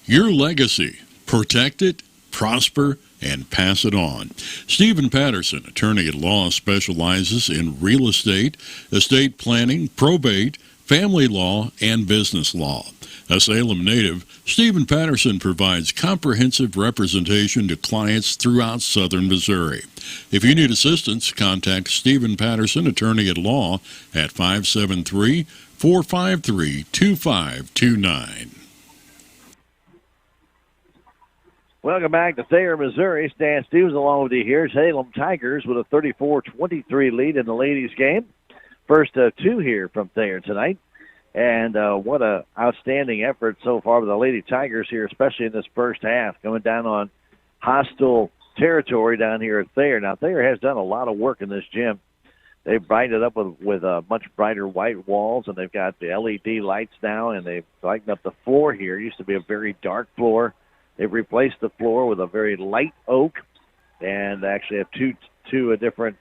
Your legacy. Protect it, prosper, and pass it on. Stephen Patterson, attorney at law, specializes in real estate, estate planning, probate, family law, and business law. A Salem native, Stephen Patterson provides comprehensive representation to clients throughout southern Missouri. If you need assistance, contact Stephen Patterson, attorney at law, at 573-453-2529. Welcome back to Thayer, Missouri. Stan Stevens along with you here. Salem Tigers with a 34-23 lead in the ladies' game. First of two here from Thayer tonight. And what a outstanding effort so far with the Lady Tigers here, especially in this first half, coming down on hostile territory down here at Thayer. Now, Thayer has done a lot of work in this gym. They've brightened it up with much brighter white walls, and they've got the LED lights now, and they've brightened up the floor here. It used to be a very dark floor. They've replaced the floor with a very light oak, and actually have two different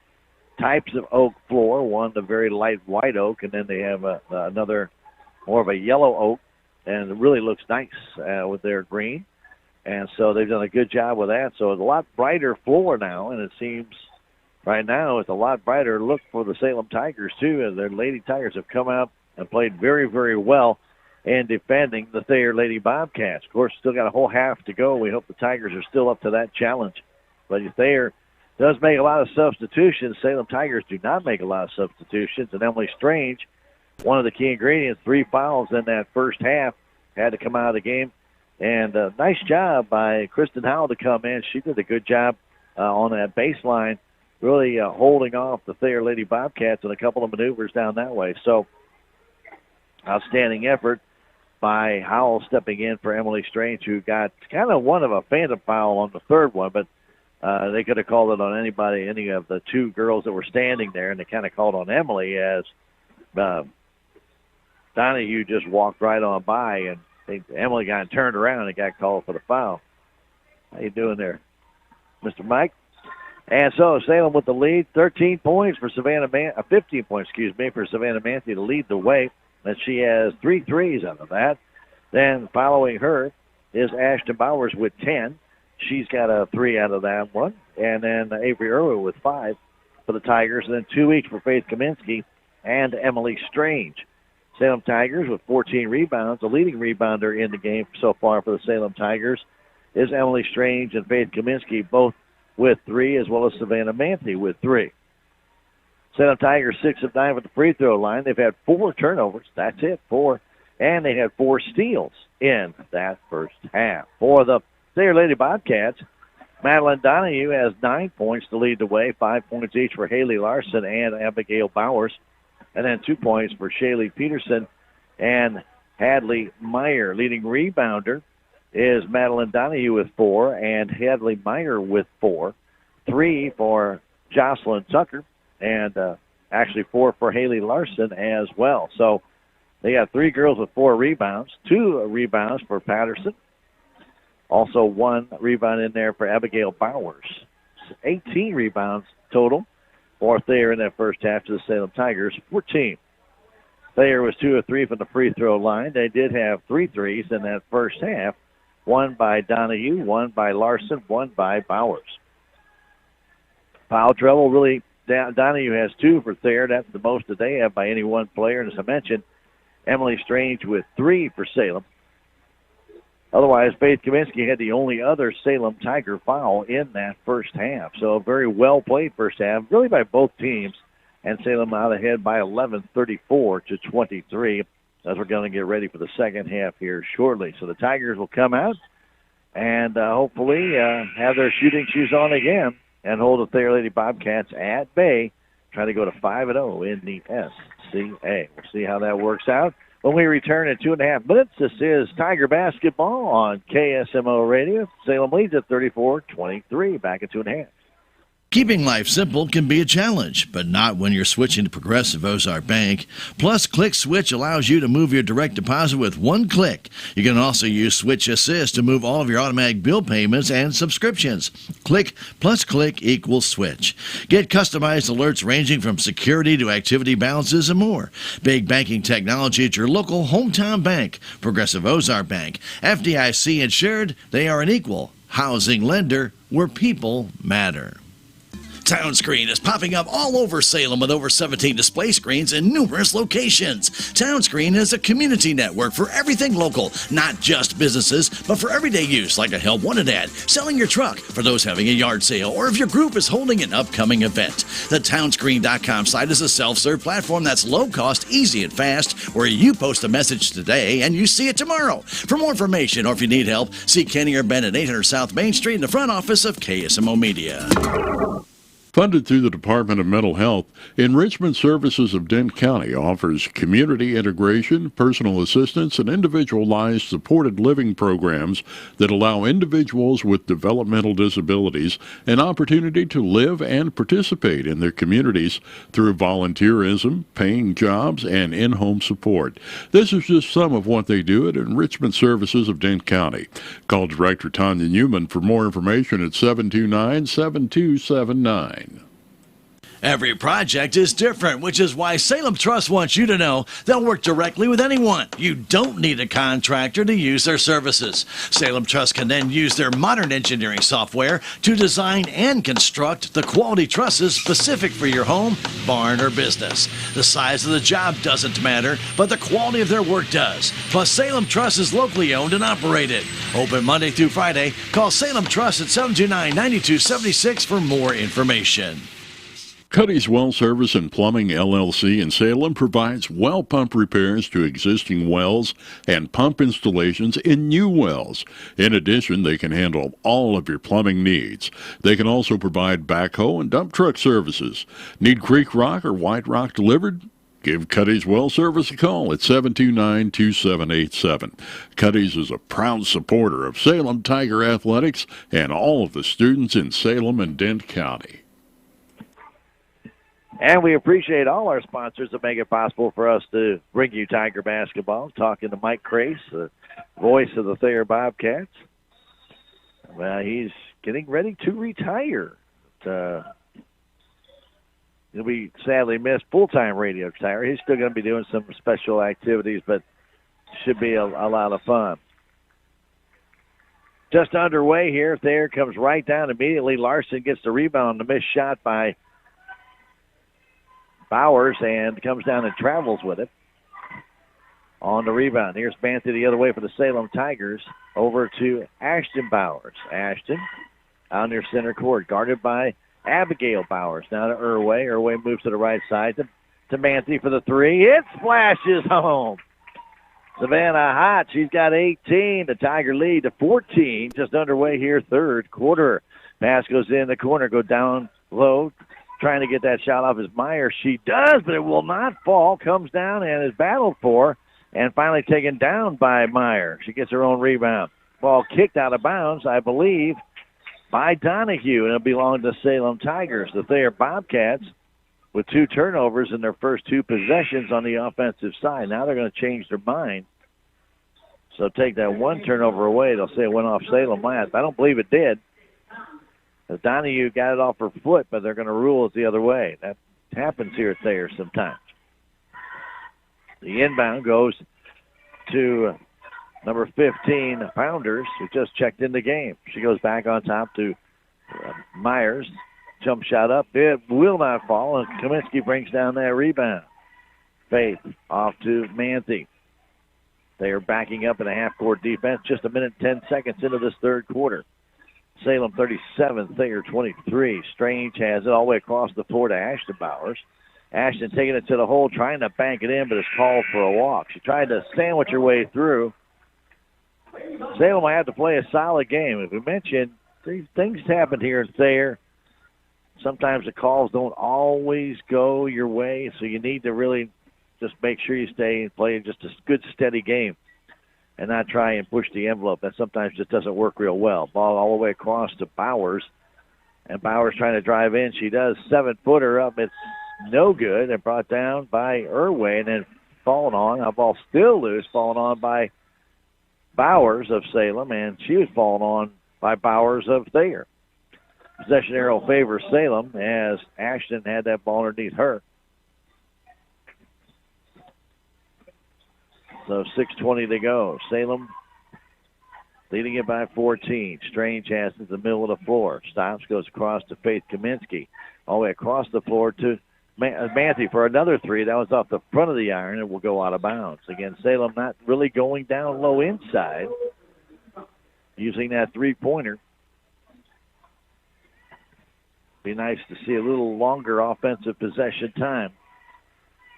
types of oak floor. One, the very light white oak, and then they have another more of a yellow oak, and it really looks nice with their green. And so they've done a good job with that. So it's a lot brighter floor now, and it seems right now it's a lot brighter look for the Salem Tigers, too, as their Lady Tigers have come out and played very, very well in defending the Thayer Lady Bobcats. Of course, still got a whole half to go. We hope the Tigers are still up to that challenge. But Thayer does make a lot of substitutions. Salem Tigers do not make a lot of substitutions. And Emily Strange, one of the key ingredients, 3 fouls in that first half, had to come out of the game. And nice job by Kristen Howell to come in. She did a good job on that baseline, really holding off the Thayer Lady Bobcats and a couple of maneuvers down that way. So outstanding effort by Howell stepping in for Emily Strange, who got kind of one of a phantom foul on the third one, but they could have called it on any of the 2 girls that were standing there, and they kind of called on Emily as Donahue just walked right on by, and Emily got turned around and got called for the foul. How you doing there, Mr. Mike? And so Salem with the lead, 13 points for 15 points, for Savannah Manthey to lead the way. And she has 3 threes out of that. Then following her is Ashton Bowers with 10. She's got a 3 out of that one. And then Avery Irwin with 5 for the Tigers. And then 2 each for Faith Kaminsky and Emily Strange. Salem Tigers with 14 rebounds. The leading rebounder in the game so far for the Salem Tigers is Emily Strange and Faith Kaminsky, both with 3, as well as Savannah Manthey with 3. Salem Tigers 6 of 9 at the free throw line. They've had 4 turnovers. That's it, 4. And they had 4 steals in that first half. For the Thayer Lady Bobcats, Madeline Donahue has 9 points to lead the way, 5 points each for Haley Larson and Abigail Bowers. And then 2 points for Shaylee Peterson and Hadley Meyer. Leading rebounder is Madeline Donahue with 4 and Hadley Meyer with 4. 3 for Jocelyn Tucker and actually 4 for Haley Larson as well. So they got 3 girls with 4 rebounds, 2 rebounds for Patterson. Also 1 rebound in there for Abigail Bowers. 18 rebounds total for Thayer in that first half to the Salem Tigers, 14. Thayer was 2 of 3 from the free throw line. They did have 3 threes in that first half, 1 by Donahue, 1 by Larson, 1 by Bowers. Foul trouble, really, Donahue has 2 for Thayer. That's the most that they have by any one player. And as I mentioned, Emily Strange with 3 for Salem. Otherwise, Faith Kaminsky had the only other Salem Tiger foul in that first half. So a very well-played first half, really by both teams. And Salem out ahead by 11, 34-23, as we're going to get ready for the second half here shortly. So the Tigers will come out and hopefully have their shooting shoes on again and hold the Thayer Lady Bobcats at bay, trying to go to 5-0 in the SCA. We'll see how that works out. When we return in 2.5 minutes, this is Tiger Basketball on KSMO Radio. Salem leads at 34-23. Back at 2.5. Keeping life simple can be a challenge, but not when you're switching to Progressive Ozark Bank. Plus, Click Switch allows you to move your direct deposit with 1 click. You can also use Switch Assist to move all of your automatic bill payments and subscriptions. Click plus click equals switch. Get customized alerts ranging from security to activity balances and more. Big banking technology at your local hometown bank. Progressive Ozark Bank. FDIC insured, they are an equal housing lender where people matter. Town Screen is popping up all over Salem with over 17 display screens in numerous locations. Town Screen is a community network for everything local, not just businesses, but for everyday use like a Help Wanted ad, selling your truck, for those having a yard sale, or if your group is holding an upcoming event. The townscreen.com site is a self-serve platform that's low cost, easy, and fast, where you post a message today and you see it tomorrow. For more information or if you need help, see Kenny or Ben at 800 South Main Street in the front office of KSMO Media. Funded through the Department of Mental Health, Enrichment Services of Dent County offers community integration, personal assistance, and individualized supported living programs that allow individuals with developmental disabilities an opportunity to live and participate in their communities through volunteerism, paying jobs, and in-home support. This is just some of what they do at Enrichment Services of Dent County. Call Director Tanya Newman for more information at 729-7279. Every project is different, which is why Salem Trust wants you to know they'll work directly with anyone. You don't need a contractor to use their services. Salem Trust can then use their modern engineering software to design and construct the quality trusses specific for your home, barn, or business. The size of the job doesn't matter, but the quality of their work does. Plus, Salem Trust is locally owned and operated. Open Monday through Friday. Call Salem Trust at 729-9276 for more information. Cuddy's Well Service and Plumbing, LLC in Salem provides well pump repairs to existing wells and pump installations in new wells. In addition, they can handle all of your plumbing needs. They can also provide backhoe and dump truck services. Need creek rock or white rock delivered? Give Cuddy's Well Service a call at 729-2787. Cuddy's is a proud supporter of Salem Tiger Athletics and all of the students in Salem and Dent County. And we appreciate all our sponsors that make it possible for us to bring you Tiger basketball. Talking to Mike Crace, the voice of the Thayer Bobcats. Well, he's getting ready to retire. He'll be sadly missed full-time radio retire. He's still going to be doing some special activities, but should be a lot of fun. Just underway here. Thayer comes right down immediately. Larson gets the rebound on the missed shot by Bowers and comes down and travels with it on the rebound. Here's Banthy the other way for the Salem Tigers. Over to Ashton Bowers. Ashton out near center court, guarded by Abigail Bowers. Now to Irway. Irway moves to the right side to Banthy for the three. It splashes home. Savannah Hott, she's got 18. The Tiger lead to 14. Just underway here, third quarter. Pass goes in the corner, go down low. Trying to get that shot off is Myers. She does, but it will not fall. Comes down and is battled for and finally taken down by Myers. She gets her own rebound. Ball kicked out of bounds, I believe, by Donahue, and it'll belong to Salem Tigers. The Thayer Bobcats with 2 turnovers in their first 2 possessions on the offensive side. Now they're going to change their mind. So take that 1 turnover away. They'll say it went off Salem last. I don't believe it did. Donahue got it off her foot, but they're going to rule it the other way. That happens here at Thayer sometimes. The inbound goes to number 15, Pounders, who just checked in the game. She goes back on top to Myers. Jump shot up. It will not fall, and Kaminsky brings down that rebound. Faith off to Manthe. They are backing up in a half-court defense. Just a minute and 10 seconds into this third quarter. Salem 37, Thayer 23. Strange has it all the way across the floor to Ashton Bowers. Ashton taking it to the hole, trying to bank it in, but is called for a walk. She tried to sandwich her way through. Salem will have to play a solid game. As we mentioned, things happen here in Thayer. Sometimes the calls don't always go your way, so you need to really just make sure you stay and play just a good, steady game and not try and push the envelope. That sometimes just doesn't work real well. Ball all the way across to Bowers, and Bowers trying to drive in. She does. 7-footer up. It's no good, and brought down by Irway, and then falling on. Now ball still loose, falling on by Bowers of Salem, and she was falling on by Bowers of Thayer. Possession arrow favors Salem as Ashton had that ball underneath her. So 6:20 to go. Salem leading it by 14. Strange has it in the middle of the floor. Stops, goes across to Faith Kaminsky. All the way across the floor to Manthe for another three. That was off the front of the iron and will go out of bounds. Again, Salem not really going down low inside. Using that three-pointer. Be nice to see a little longer offensive possession time.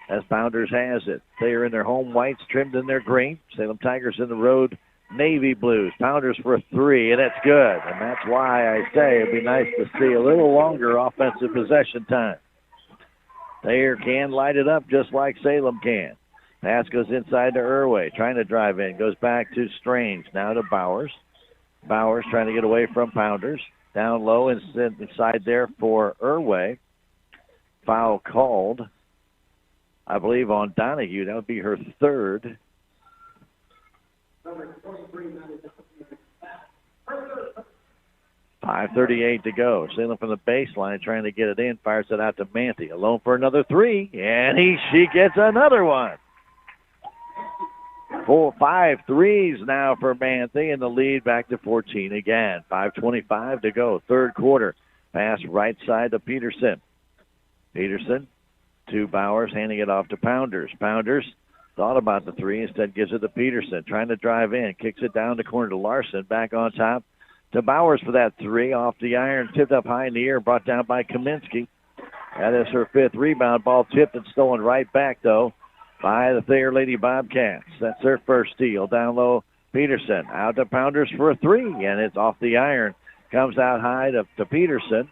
As Pounders has it. They are in their home whites, trimmed in their green. Salem Tigers in the road navy blues. Pounders for 3, and that's good. And that's why I say it'd be nice to see a little longer offensive possession time. Thayer can light it up just like Salem can. Pass goes inside to Irway, trying to drive in. Goes back to Strange, now to Bowers. Bowers trying to get away from Pounders. Down low inside there for Irway. Foul called, I believe, on Donahue. That would be her third. Number 5:38 to go. Salem from the baseline trying to get it in. Fires it out to Manthey. Alone for another 3. And she gets another one. 5 threes now for Manthey, and the lead back to 14 again. 5:25 to go. Third quarter. Pass right side to Peterson. Peterson to Bowers, handing it off to Pounders. Pounders thought about the 3, instead gives it to Peterson. Trying to drive in. Kicks it down the corner to Larson. Back on top to Bowers for that 3. Off the iron. Tipped up high in the air. Brought down by Kaminsky. That is her 5th rebound. Ball tipped and stolen right back, though, by the Thayer Lady Bobcats. That's their first steal. Down low, Peterson. Out to Pounders for a 3, and it's off the iron. Comes out high to Peterson.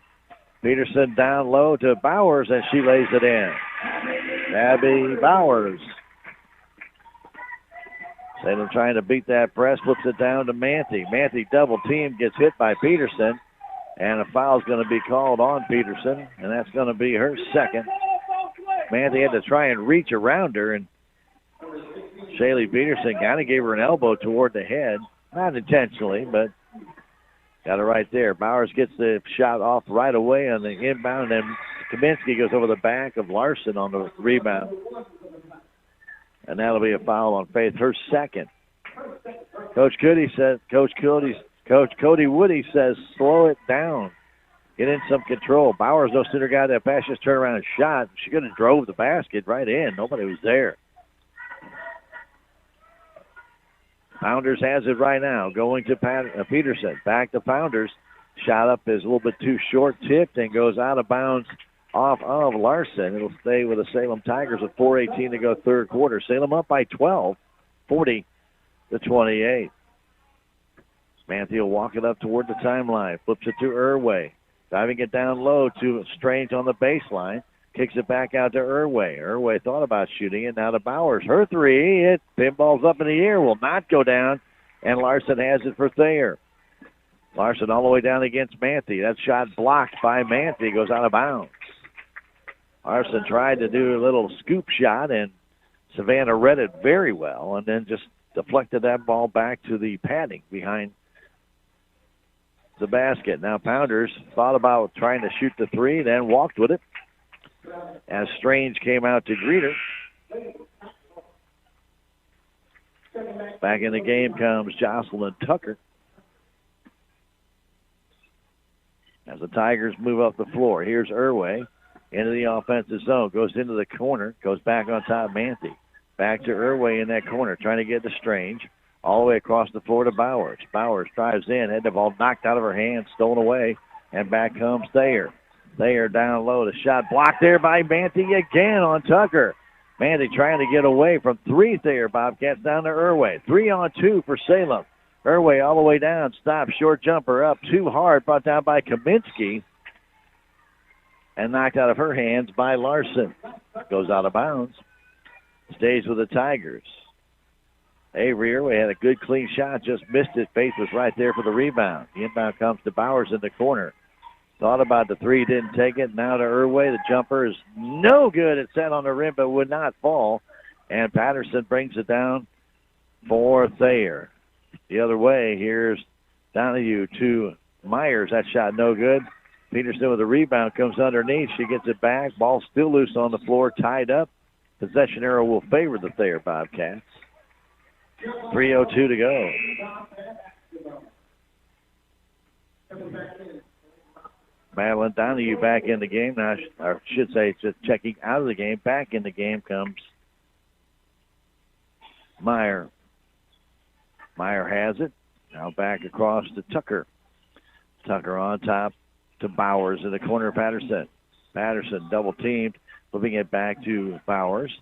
Peterson down low to Bowers, and she lays it in. Abby Bowers. Salem trying to beat that press, flips it down to Manthey. Manthey double team, gets hit by Peterson, and a foul's going to be called on Peterson, and that's going to be her second. Manthey had to try and reach around her, and Shaylee Peterson kind of gave her an elbow toward the head. Not intentionally, but got it right there. Bowers gets the shot off right away on the inbound, and Kaminsky goes over the back of Larson on the rebound. And that'll be a foul on Faith, her second. Coach Cody Woody says, slow it down. Get in some control. Bowers no sooner got that pass, just turned around and shot. She could have drove the basket right in. Nobody was there. Pounders has it right now. Going to Peterson. Back to Pounders. Shot up is a little bit too short, tipped, and goes out of bounds off of Larson. It'll stay with the Salem Tigers with 4:18 to go third quarter. Salem up by 12, 40-28. Manthey will walk it up toward the timeline. Flips it to Irway. Diving it down low to Strange on the baseline. Kicks it back out to Irway. Irway thought about shooting it. Now to Bowers. Her 3. It pinballs up in the air. Will not go down. And Larson has it for Thayer. Larson all the way down against Manthey. That shot blocked by Manthey. Goes out of bounds. Larson tried to do a little scoop shot, and Savannah read it very well, and then just deflected that ball back to the padding behind the basket. Now Pounders thought about trying to shoot the 3, then walked with it as Strange came out to greet her. Back in the game comes Jocelyn Tucker. As the Tigers move up the floor, here's Irway into the offensive zone, goes into the corner, goes back on top Manthey. Back to Irway in that corner, trying to get to Strange. All the way across the floor to Bowers. Bowers drives in, had the ball knocked out of her hands, stolen away, and back comes Thayer. Thayer down low. The shot blocked there by Manthey again on Tucker. Manthey trying to get away from 3 Thayer Bobcats down to Irway. 3-on-2 for Salem. Irway all the way down, stopped, short jumper up, too hard, brought down by Kaminsky, and knocked out of her hands by Larson. Goes out of bounds. Stays with the Tigers. Avery Irway had a good clean shot, just missed it. Faith was right there for the rebound. The inbound comes to Bowers in the corner. Thought about the 3, didn't take it. Now to Irway. The jumper is no good. It sat on the rim but would not fall. And Patterson brings it down for Thayer. The other way, here's Donahue to Myers. That shot no good. Peterson with the rebound, comes underneath. She gets it back. Ball still loose on the floor, tied up. Possession arrow will favor the Thayer Bobcats. 3:02 to go. Madeline Donahue back in the game. Now, I should say, just checking out of the game. Back in the game comes Meyer. Meyer has it. Now back across to Tucker. Tucker on top to Bowers in the corner of Patterson. Patterson double teamed, flipping it back to Bowers.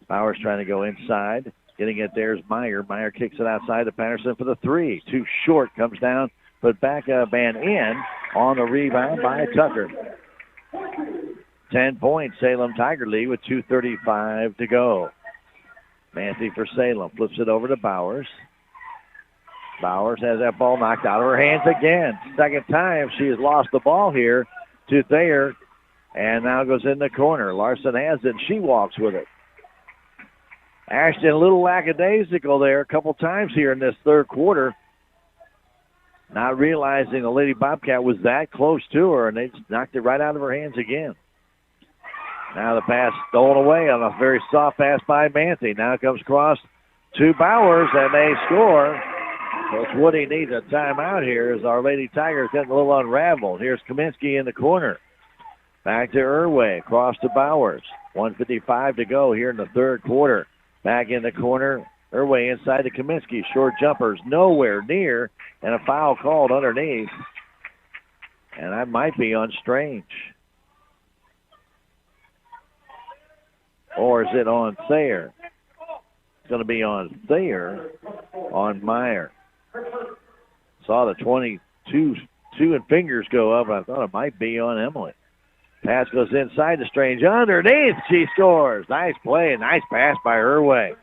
Bowers trying to go inside. Getting it there is Meyer. Meyer kicks it outside to Patterson for the three. Too short, comes down, put back up and in on the rebound by Tucker. 10-point Salem Tiger lead with 2:35 to go. Manthey for Salem. Flips it over to Bowers. Bowers has that ball knocked out of her hands again. Second time she has lost the ball here to Thayer. And now goes in the corner. Larson has it. She walks with it. Ashton a little lackadaisical there a couple times here in this third quarter. Not realizing the Lady Bobcat was that close to her, and they just knocked it right out of her hands again. Now the pass stolen away on a very soft pass by Manthey. Now it comes across to Bowers, and they score. Coach Woody needs a timeout here as our Lady Tigers getting a little unraveled. Here's Kaminsky in the corner. Back to Irway, across to Bowers. 1:55 to go here in the third quarter. Back in the corner, Irway inside to Kaminsky. Short jumpers nowhere near, and a foul called underneath. And that might be on Strange. Or is it on Thayer? It's going to be on Thayer, on Meyer. Saw the 22 and fingers go up, and I thought it might be on Emily. Pass goes inside to Strange. Underneath, she scores. Nice play, nice pass by Irway.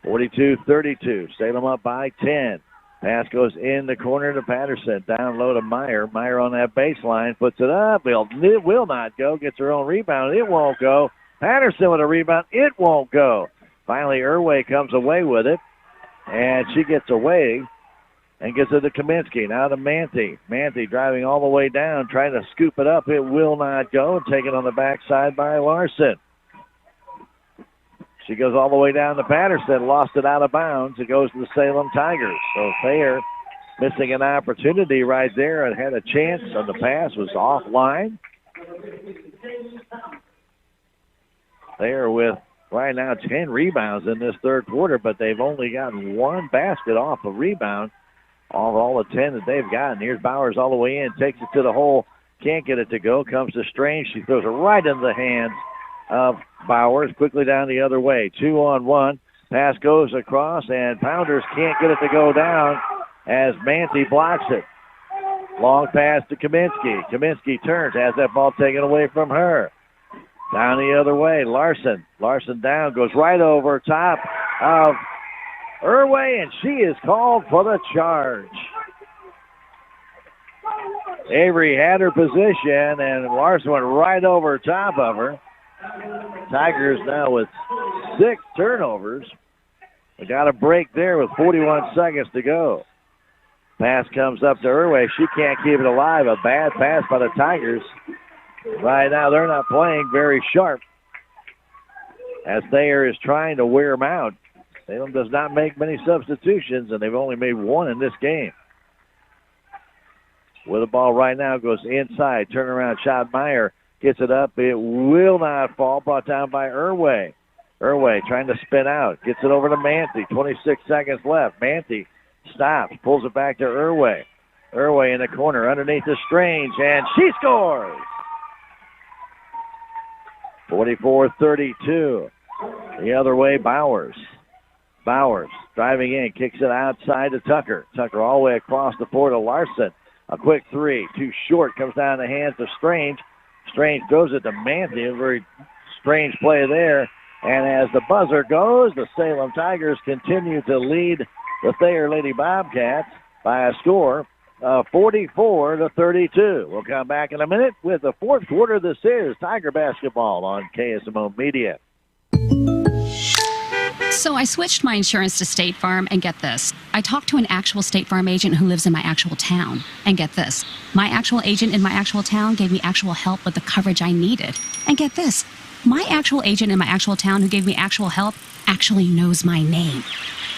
42-32. Salem up by 10. Pass goes in the corner to Patterson. Down low to Meyer. Meyer on that baseline. Puts it up. It will not go. Gets her own rebound. It won't go. Patterson with a rebound. It won't go. Finally, Irway comes away with it. And she gets away and gets it to Kaminsky. Now to Manthey. Manthey driving all the way down, trying to scoop it up. It will not go. Taken on the backside by Larson. She goes all the way down to Patterson. Lost it out of bounds. It goes to the Salem Tigers. So Thayer missing an opportunity right there and had a chance on the pass. Was offline. Thayer with right now 10 rebounds in this third quarter, but they've only gotten one basket off a rebound. All the 10 that they've gotten. Here's Bowers all the way in. Takes it to the hole. Can't get it to go. Comes to Strange. She throws it right into the hands of Bowers. Quickly down the other way. 2-on-1. Pass goes across, and Pounders can't get it to go down as Manthey blocks it. Long pass to Kaminsky. Kaminsky turns. Has that ball taken away from her. Down the other way. Larson. Larson down. Goes right over top of Irway, and she is called for the charge. Avery had her position, and Larson went right over top of her. Tigers now with 6 turnovers. They got a break there with 41 seconds to go. Pass comes up to Irway. She can't keep it alive. A bad pass by the Tigers. Right now they're not playing very sharp as Thayer is trying to wear them out. Salem does not make many substitutions, and they've only made one in this game. With the ball right now, goes inside. Turnaround shot. Meyer gets it up. It will not fall. Brought down by Irway. Irway trying to spin out. Gets it over to Manthey. 26 seconds left. Manthey stops. Pulls it back to Irway. Irway in the corner underneath the Strange, and she scores! 44-32. The other way, Bowers. Bowers driving in, kicks it outside to Tucker. Tucker all the way across the floor to Larson. A quick three, too short, comes down the hands of Strange. Strange throws it to Manthey. A very strange play there. And as the buzzer goes, the Salem Tigers continue to lead the Thayer Lady Bobcats by a score of 44-32. We'll come back in a minute with the fourth quarter. This is Tiger Basketball on KSMO Media. So I switched my insurance to State Farm, and get this. I talked to an actual State Farm agent who lives in my actual town. And get this. My actual agent in my actual town gave me actual help with the coverage I needed. And get this. My actual agent in my actual town who gave me actual help actually knows my name.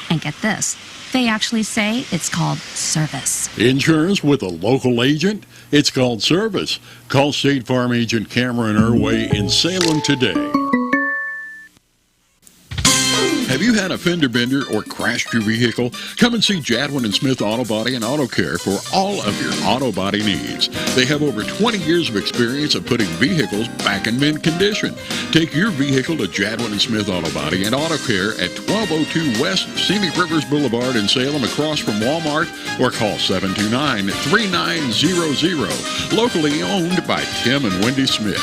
And get this. They actually say it's called service. Insurance with a local agent? It's called service. Call State Farm agent Cameron Irway in Salem today. Have you had ran a fender bender, or crashed your vehicle? Come and see Jadwin and Smith Auto Body and Auto Care for all of your auto body needs. They have over 20 years of experience of putting vehicles back in mint condition. Take your vehicle to Jadwin and Smith Auto Body and Auto Care at 1202 West Scenic Rivers Boulevard in Salem, across from Walmart, or call 729-3900. Locally owned by Tim and Wendy Smith.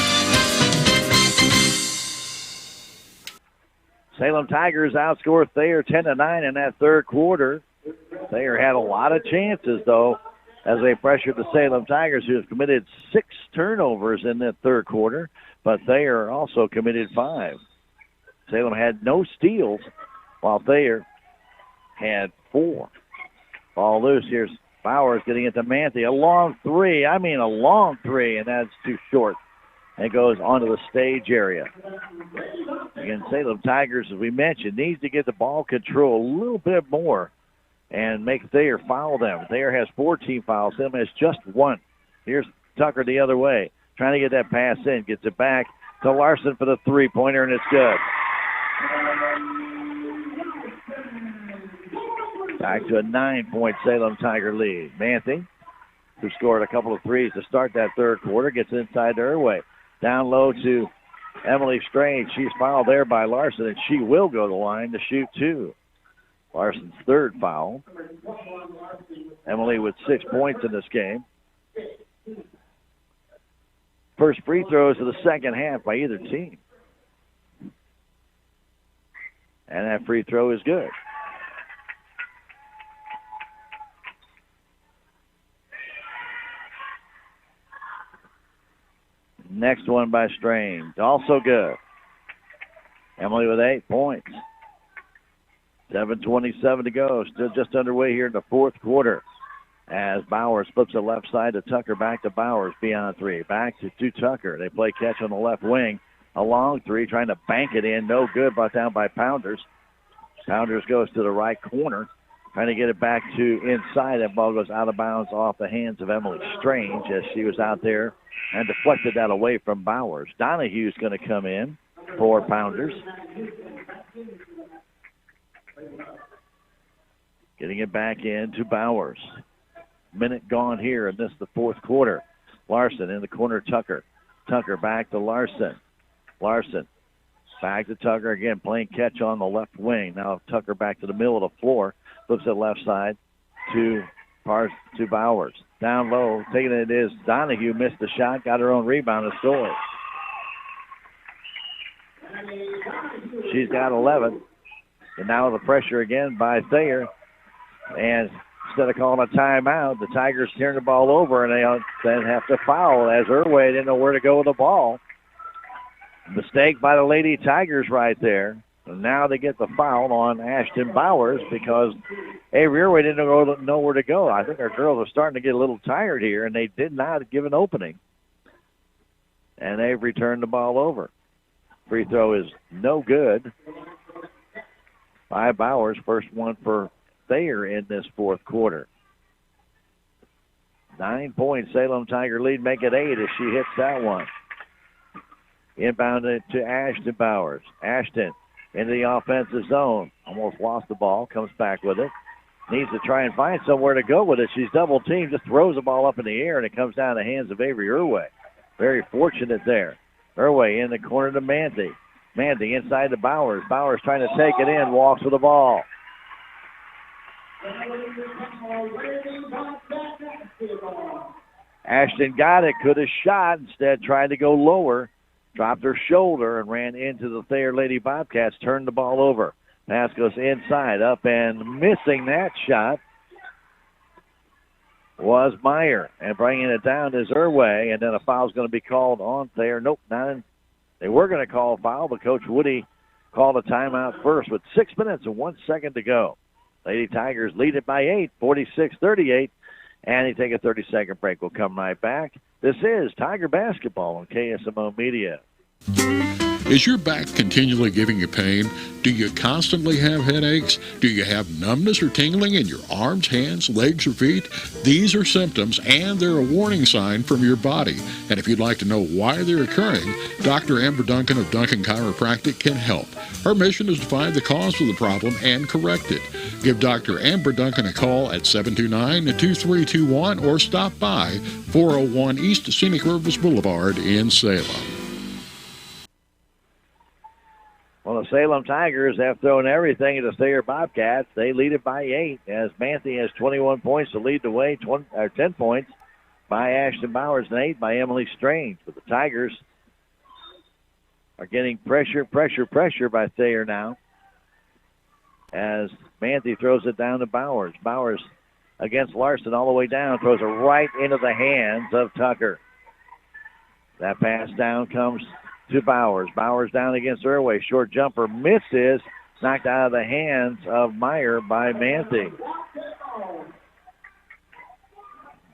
Salem Tigers outscored Thayer 10-9 in that third quarter. Thayer had a lot of chances, though, as they pressured the Salem Tigers, who have committed 6 turnovers in that third quarter, but Thayer also committed 5. Salem had no steals, while Thayer had 4. Ball loose. Here's Bowers getting it to Manthey. A long three, and that's too short. And goes onto the stage area. Again, Salem Tigers, as we mentioned, needs to get the ball control a little bit more and make Thayer foul them. Thayer has 14 fouls. Salem has just 1. Here's Tucker the other way, trying to get that pass in. Gets it back to Larson for the three-pointer, and it's good. Back to a 9-point Salem Tiger lead. Manthey, who scored a couple of threes to start that third quarter, gets inside to Irway. Down low to Emily Strange. She's fouled there by Larson, and she will go to the line to shoot 2. Larson's third foul. Emily with 6 points in this game. First free throws of the second half by either team. And that free throw is good. Next one by Strange, also good. Emily with 8 points. 7:27 to go. Still just underway here in the fourth quarter. As Bowers flips it left side to Tucker, back to Bowers, beyond 3. Back to Tucker. They play catch on the left wing. A long 3, trying to bank it in. No good, brought down by Pounders. Pounders goes to the right corner, trying to get it back to inside. That ball goes out of bounds off the hands of Emily Strange as she was out there and deflected that away from Bowers. Donahue's going to come in for Pounders. Getting it back in to Bowers. Minute gone here in the fourth quarter. Larson in the corner, Tucker. Tucker back to Larson. Larson back to Tucker again, playing catch on the left wing. Now Tucker back to the middle of the floor. Flips it left side to Bowers. Down low, taking it is Donahue. Missed the shot, got her own rebound and scored. She's got 11. And now the pressure again by Thayer. And instead of calling a timeout, the Tigers turn the ball over, and they then have to foul as Irway didn't know where to go with the ball. Mistake by the Lady Tigers right there. And now they get the foul on Ashton Bowers because Avery Irway didn't know where to go. I think our girls are starting to get a little tired here, and they did not give an opening. And Avery turned the ball over. Free throw is no good by Bowers. First one for Thayer in this fourth quarter. 9-point Salem Tiger lead, make it 8 as she hits that one. Inbounded to Ashton Bowers. Ashton into the offensive zone. Almost lost the ball. Comes back with it. Needs to try and find somewhere to go with it. She's double teamed. Just throws the ball up in the air, and it comes down the hands of Avery Irway. Very fortunate there. Irway in the corner to Manthey. Manthey inside to Bowers. Bowers trying to take it in. Walks with the ball. Ashton got it. Could have shot. Instead tried to go lower. Dropped her shoulder and ran into the Thayer Lady Bobcats. Turned the ball over. Pass goes inside, up and missing that shot was Meyer. And bringing it down is Irway. And then a foul's going to be called on Thayer. Nope, not in. They were going to call a foul, but Coach Woody called a timeout first with 6 minutes and 1 second to go. Lady Tigers lead it by 8, 46-38. And they take a 30-second break. We'll come right back. This is Tiger Basketball on KSMO Media. Is your back continually giving you pain? Do you constantly have headaches? Do you have numbness or tingling in your arms, hands, legs, or feet? These are symptoms, and they're a warning sign from your body. And if you'd like to know why they're occurring, Dr. Amber Duncan of Duncan Chiropractic can help. Her mission is to find the cause of the problem and correct it. Give Dr. Amber Duncan a call at 729-2321 or stop by 401 East Scenic Rivers Boulevard in Salem. Well, the Salem Tigers have thrown everything at the Thayer Bobcats. They lead it by 8 as Manthe has 21 points to lead the way, 10 points by Ashton Bowers and 8 by Emily Strange. But the Tigers are getting pressure by Thayer now as Manthe throws it down to Bowers. Bowers against Larson all the way down, throws it right into the hands of Tucker. That pass down comes to Bowers. Bowers down against Irway. Short jumper misses. Knocked out of the hands of Meyer by Manthe.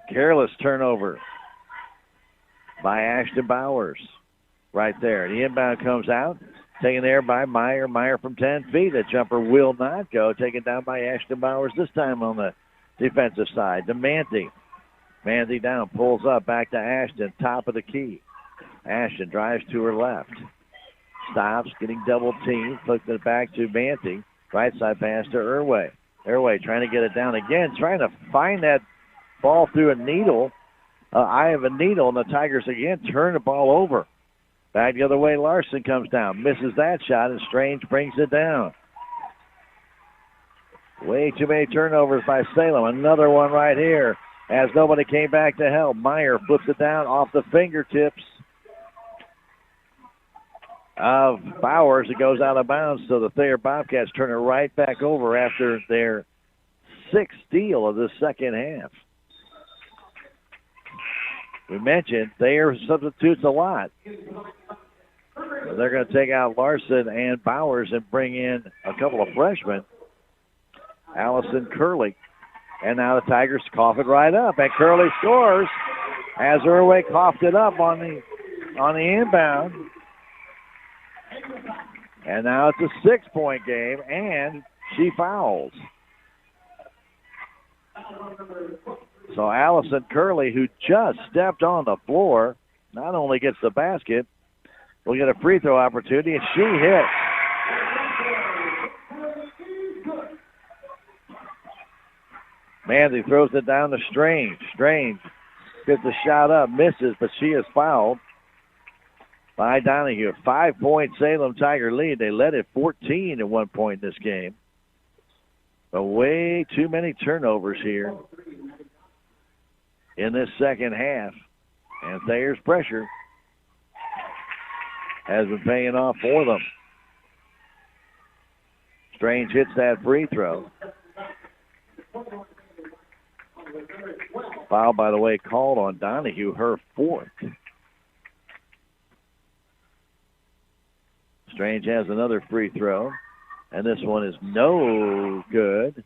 Careless turnover by Ashton Bowers. Right there. The inbound comes out. Taken there by Meyer. Meyer from 10 feet. The jumper will not go. Taken down by Ashton Bowers, this time on the defensive side to Manthe. Manthe down. Pulls up. Back to Ashton. Top of the key. Ashton drives to her left. Stops, getting double teamed. Flips it back to Manthe. Right side pass to Irway. Irway trying to get it down again. Trying to find that ball through a needle. Eye of a needle. And the Tigers again turn the ball over. Back the other way, Larson comes down. Misses that shot, and Strange brings it down. Way too many turnovers by Salem. Another one right here as nobody came back to help. Meyer flips it down off the fingertips of Bowers. It goes out of bounds, so the Thayer Bobcats turn it right back over after their 6th steal of the second half. We mentioned Thayer substitutes a lot. They're going to take out Larson and Bowers and bring in a couple of freshmen, Allison Curley. And now the Tigers cough it right up, and Curley scores as Irway coughed it up on the inbound. And now it's a 6-point game, and she fouls. So Allison Curley, who just stepped on the floor, not only gets the basket, will get a free throw opportunity, and she hits. Manthe throws it down to Strange. Strange gets the shot up, misses, but she is fouled by Donahue. 5-point Salem Tiger lead. They led at 14 at one point in this game. But way too many turnovers here in this second half. And Thayer's pressure has been paying off for them. Strange hits that free throw. Foul, by the way, called on Donahue, her 4th. Strange has another free throw, and this one is no good.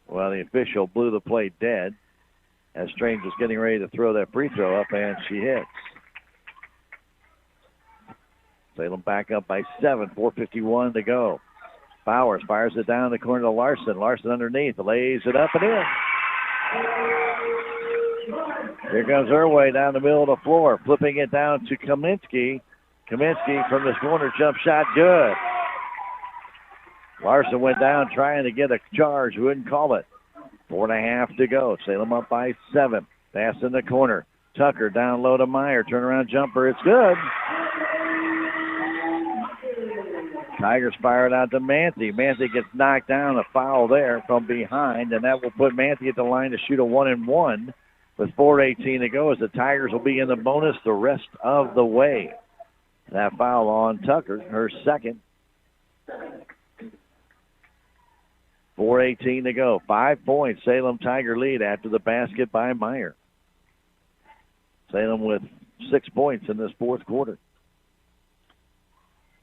Well, the official blew the play dead as Strange was getting ready to throw that free throw up, and she hits. Salem back up by 7, 4:51 to go. Bowers fires it down the corner to Larson. Larson underneath, lays it up and in. Here comes Irway down the middle of the floor, flipping it down to Kaminsky. Kaminsky from this corner, jump shot, good. Larson went down trying to get a charge, wouldn't call it. 4.5 to go. Salem up by 7. Pass in the corner. Tucker down low to Meyer. Turnaround jumper, it's good. Tigers fire it out to Manthe. Manthe gets knocked down, a foul there from behind, and that will put Manthe at the line to shoot a 1-and-1 with 4:18 to go as the Tigers will be in the bonus the rest of the way. That foul on Tucker, her 2nd. 4:18 to go. 5 points, Salem Tiger lead after the basket by Meyer. Salem with 6 points in this fourth quarter.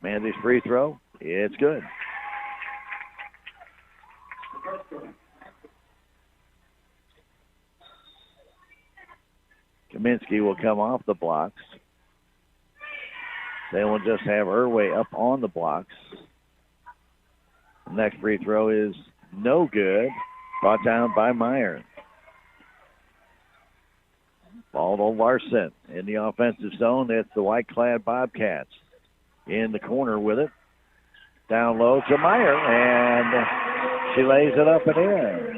Mandy's free throw, it's good. Kaminsky will come off the blocks. They will just have Irway up on the blocks. The next free throw is no good. Brought down by Meyer. Ball to Larson in the offensive zone. It's the white-clad Bobcats in the corner with it. Down low to Meyer, and she lays it up and in.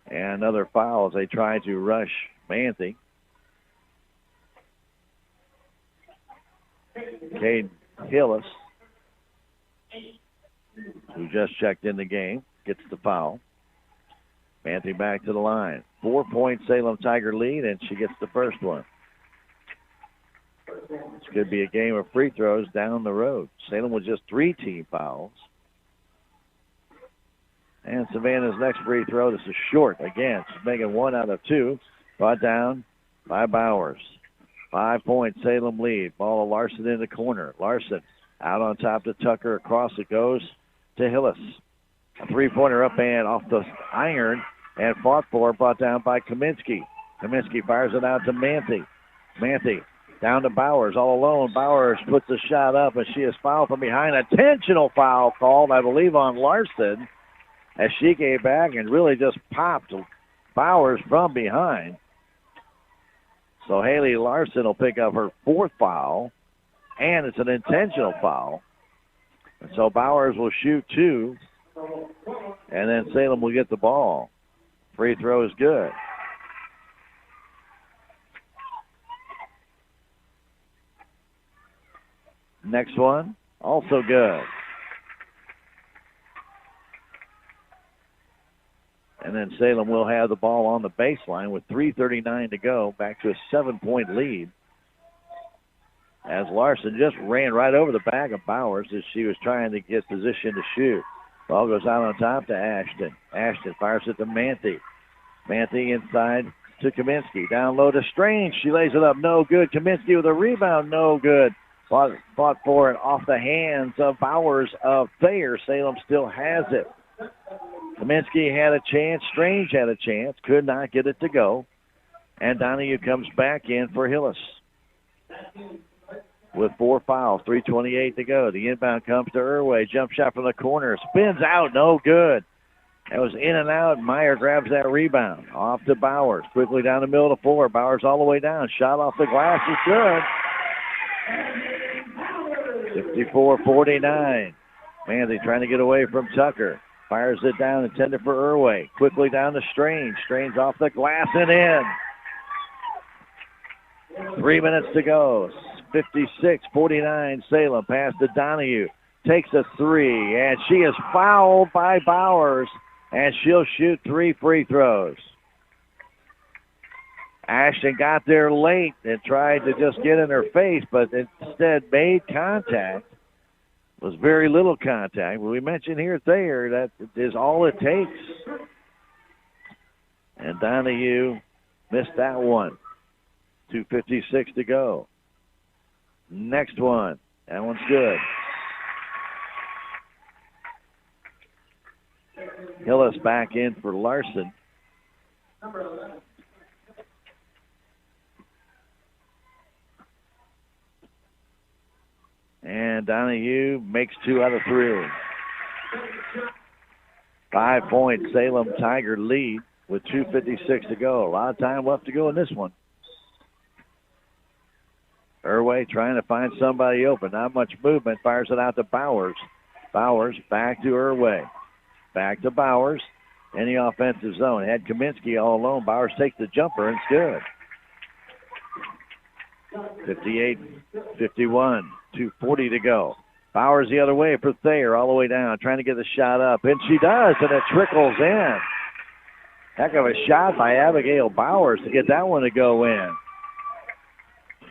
And another foul as they try to rush Manthe. Cade Hillis, who just checked in the game, gets the foul. Manthe back to the line. 4-point Salem Tiger lead, and she gets the first one. This could be a game of free throws down the road. Salem with just 3 team fouls. And Savannah's next free throw, this is short. Again, she's making 1 out of 2. Brought down by Bowers. 5-point Salem lead. Ball to Larson in the corner. Larson out on top to Tucker. Across it goes to Hillis. A 3-pointer up and off the iron and fought for. Brought down by Kaminsky. Kaminsky fires it out to Manthe. Manthe down to Bowers all alone. Bowers puts the shot up and she is fouled from behind. Intentional foul called, I believe, on Larson, as she came back and really just popped Bowers from behind. So Haley Larson will pick up her 4th foul, and it's an intentional foul. And so Bowers will shoot 2, and then Salem will get the ball. Free throw is good. Next one, also good. And then Salem will have the ball on the baseline with 3:39 to go, back to a 7-point lead. As Larson just ran right over the back of Bowers as she was trying to get position to shoot. Ball goes out on top to Ashton. Ashton fires it to Manthe. Manthe inside to Kaminsky. Down low to Strange. She lays it up. No good. Kaminsky with a rebound. No good. Fought for it off the hands of Bowers of Thayer. Salem still has it. Kaminsky had a chance. Strange had a chance. Could not get it to go. And Donahue comes back in for Hillis with 4 fouls. 3:28 to go. The inbound comes to Irway. Jump shot from the corner. Spins out. No good. That was in and out. Meyer grabs that rebound. Off to Bowers. Quickly down the middle of the floor. Bowers all the way down. Shot off the glass is good. 54-49. Manthe trying to get away from Tucker. Fires it down, intended for Irway. Quickly down to Strange. Strange off the glass and in. 3 minutes to go. 56-49 Salem. Pass to Donahue. Takes a 3, and she is fouled by Bowers, and she'll shoot 3 free throws. Ashton got there late and tried to just get in her face, but instead made contact. Was very little contact. But we mentioned here at Thayer that is all it takes. And Donahue missed that one. 2:56 to go. Next one. That one's good. Hillis back in for Larson. And Donahue makes 2 out of 3. 5-point Salem Tiger lead with 2:56 to go. A lot of time left to go in this one. Irway trying to find somebody open. Not much movement. Fires it out to Bowers. Bowers back to Irway. Back to Bowers in the offensive zone. Had Kaminsky all alone. Bowers takes the jumper and it's good. 58-51. 2:40 to go. Bowers the other way for Thayer, all the way down, trying to get the shot up. And she does, and it trickles in. Heck of a shot by Abigail Bowers to get that one to go in.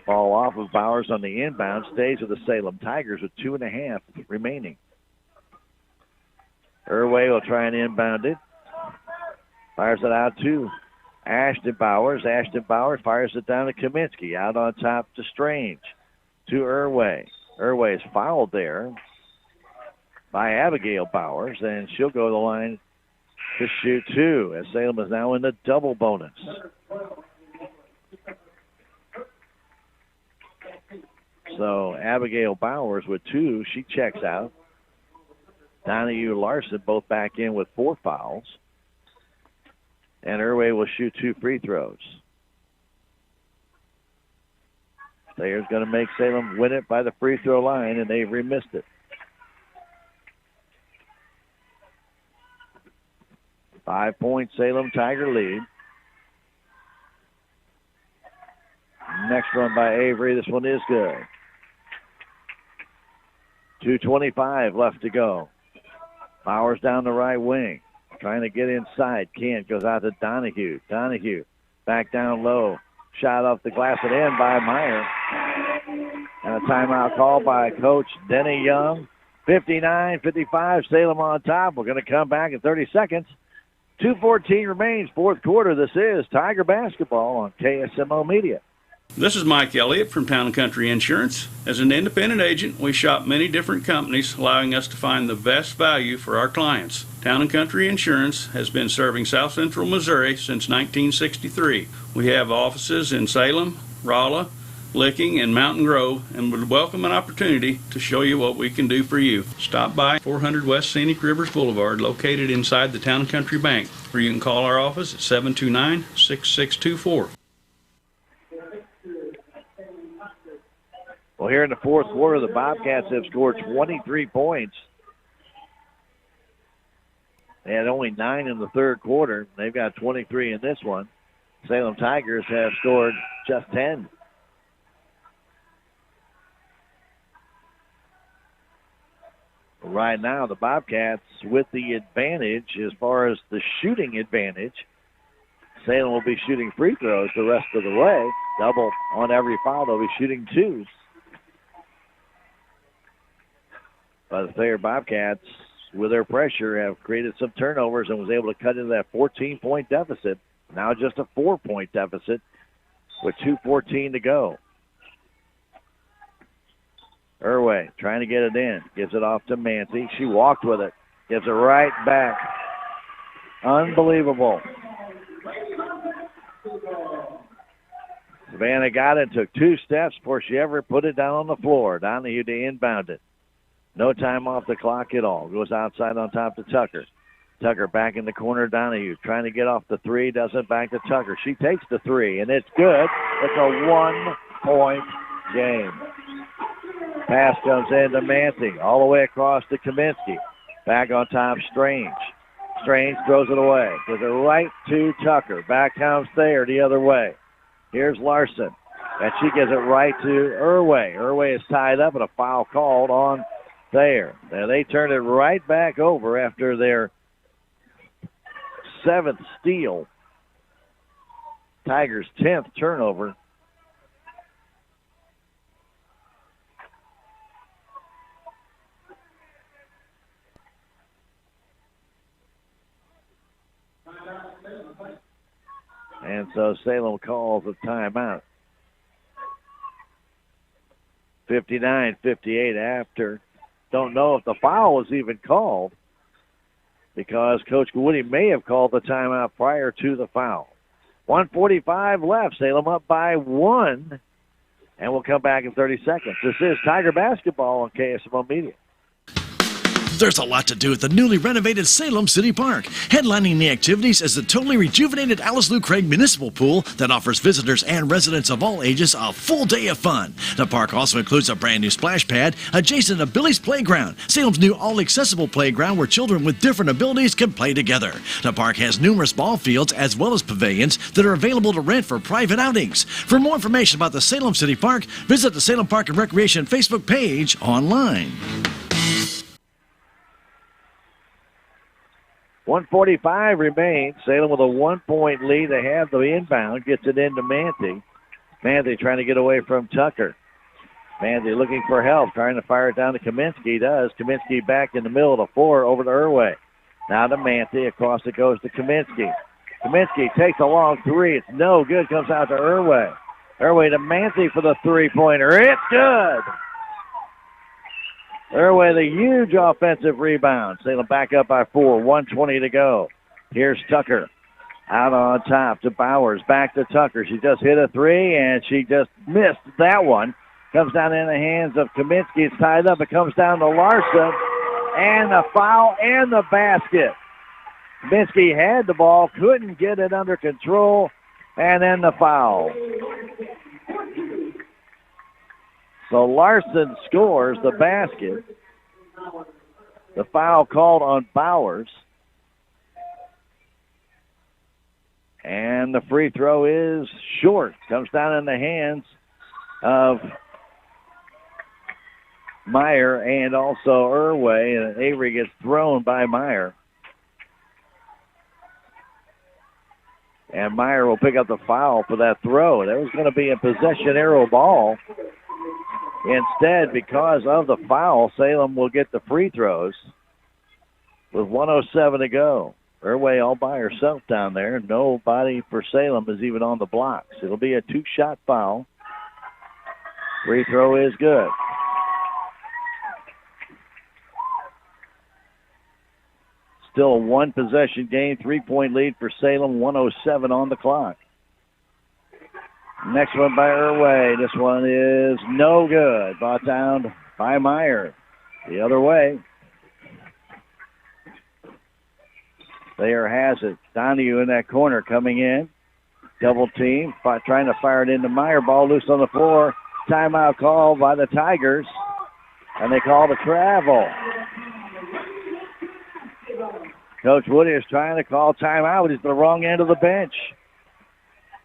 Ball off of Bowers on the inbound. Stays with the Salem Tigers with 2.5 remaining. Irway will try and inbound it. Fires it out to Ashton Bowers. Ashton Bowers fires it down to Kaminsky. Out on top to Strange. To Irway. Irway is fouled there. by Abigail Bowers, and she'll go to the line to shoot 2 as Salem is now in the double bonus. So Abigail Bowers with 2, she checks out. Donahue Larson both back in with 4 fouls. And Irway will shoot 2 free throws. Thayer's going to make Salem win it by the free throw line, and they've remissed it. 5-point Salem Tiger lead. Next run by Avery. This one is good. 2:25 left to go. Bowers down the right wing. Trying to get inside. Can't. Goes out to Donahue. Donahue back down low. Shot off the glass and in by Meyer. And a timeout called by Coach Denny Young. 59-55. Salem on top. We're going to come back in 30 seconds. 2:14 remains. Fourth quarter. This is Tiger Basketball on KSMO Media. This is Mike Elliott from Town & Country Insurance. As an independent agent, we shop many different companies, allowing us to find the best value for our clients. Town & Country Insurance has been serving South Central Missouri since 1963. We have offices in Salem, Rolla, Licking, and Mountain Grove, and would welcome an opportunity to show you what we can do for you. Stop by 400 West Scenic Rivers Boulevard, located inside the Town & Country Bank, or you can call our office at 729-6624. Well, here in the fourth quarter, the Bobcats have scored 23 points. They had only 9 in the third quarter. They've got 23 in this one. Salem Tigers have scored just 10. Right now, the Bobcats with the advantage as far as the shooting advantage. Salem will be shooting free throws the rest of the way. Double on every foul. They'll be shooting 2s. But the Thayer Bobcats, with their pressure, have created some turnovers and was able to cut into that 14-point deficit. Now just a 4-point deficit with 2:14 to go. Irway trying to get it in. Gives it off to Mancy. She walked with it. Gives it right back. Unbelievable. Savannah got it. Took 2 steps before she ever put it down on the floor. Donahue to inbound it. No time off the clock at all. Goes outside on top to Tucker. Tucker back in the corner. Donahue trying to get off the 3. Doesn't. Back to Tucker. She takes the 3, and it's good. It's a 1-point game. Pass comes in to Mancy. All the way across to Kaminsky. Back on top, Strange. Strange throws it away. Gives it right to Tucker. Back comes Thayer the other way. Here's Larson. And she gives it right to Irway. Irway is tied up and a foul called on Thayer. Now they turn it right back over after their 7th steal. Tigers' 10th turnover. And so Salem calls a timeout. 59-58 after. Don't know if the foul was even called because Coach Woody may have called the timeout prior to the foul. 1:45 left. Salem up by 1. And we'll come back in 30 seconds. This is Tiger Basketball on KSMO Media. There's a lot to do at the newly renovated Salem City Park. Headlining the activities is the totally rejuvenated Alice Lou Craig Municipal Pool that offers visitors and residents of all ages a full day of fun. The park also includes a brand new splash pad adjacent to Billy's Playground, Salem's new all-accessible playground where children with different abilities can play together. The park has numerous ball fields as well as pavilions that are available to rent for private outings. For more information about the Salem City Park, visit the Salem Park and Recreation Facebook page online. 1:45 remains. Salem with a 1-point lead. They have the inbound. Gets it into Manthey. Manthey trying to get away from Tucker. Manthey looking for help. Trying to fire it down to Kaminsky. Does. Kaminsky back in the middle of the floor over to Irway. Now to Manthey. Across it goes to Kaminsky. Kaminsky takes a long 3. It's no good. Comes out to Irway. Irway to Manthey for the 3-pointer. It's good. Irway, the huge offensive rebound. Salem back up by 4, 1:20 to go. Here's Tucker. Out on top to Bowers. Back to Tucker. She just hit a three, and she just missed that one. Comes down in the hands of Kaminsky. It's tied up. It comes down to Larson. And the foul and the basket. Kaminsky had the ball, couldn't get it under control, and then the foul. So Larson scores the basket. The foul called on Bowers. And the free throw is short. Comes down in the hands of Meyer and also Irway. And Avery gets thrown by Meyer. And Meyer will pick up the foul for that throw. That was going to be a possession arrow ball. Instead, because of the foul, Salem will get the free throws with 1:07 to go. Irway all by herself down there. Nobody for Salem is even on the blocks. It'll be a 2-shot foul. Free throw is good. Still a 1-possession game, 3-point lead for Salem, 1:07 on the clock. Next one by Irway. This one is no good. Brought down by Meyer. The other way. Thayer has it. Donahue in that corner coming in. Double team. Trying to fire it into Meyer. Ball loose on the floor. Timeout call by the Tigers. And they call the travel. Coach Woody is trying to call timeout. He's at the wrong end of the bench.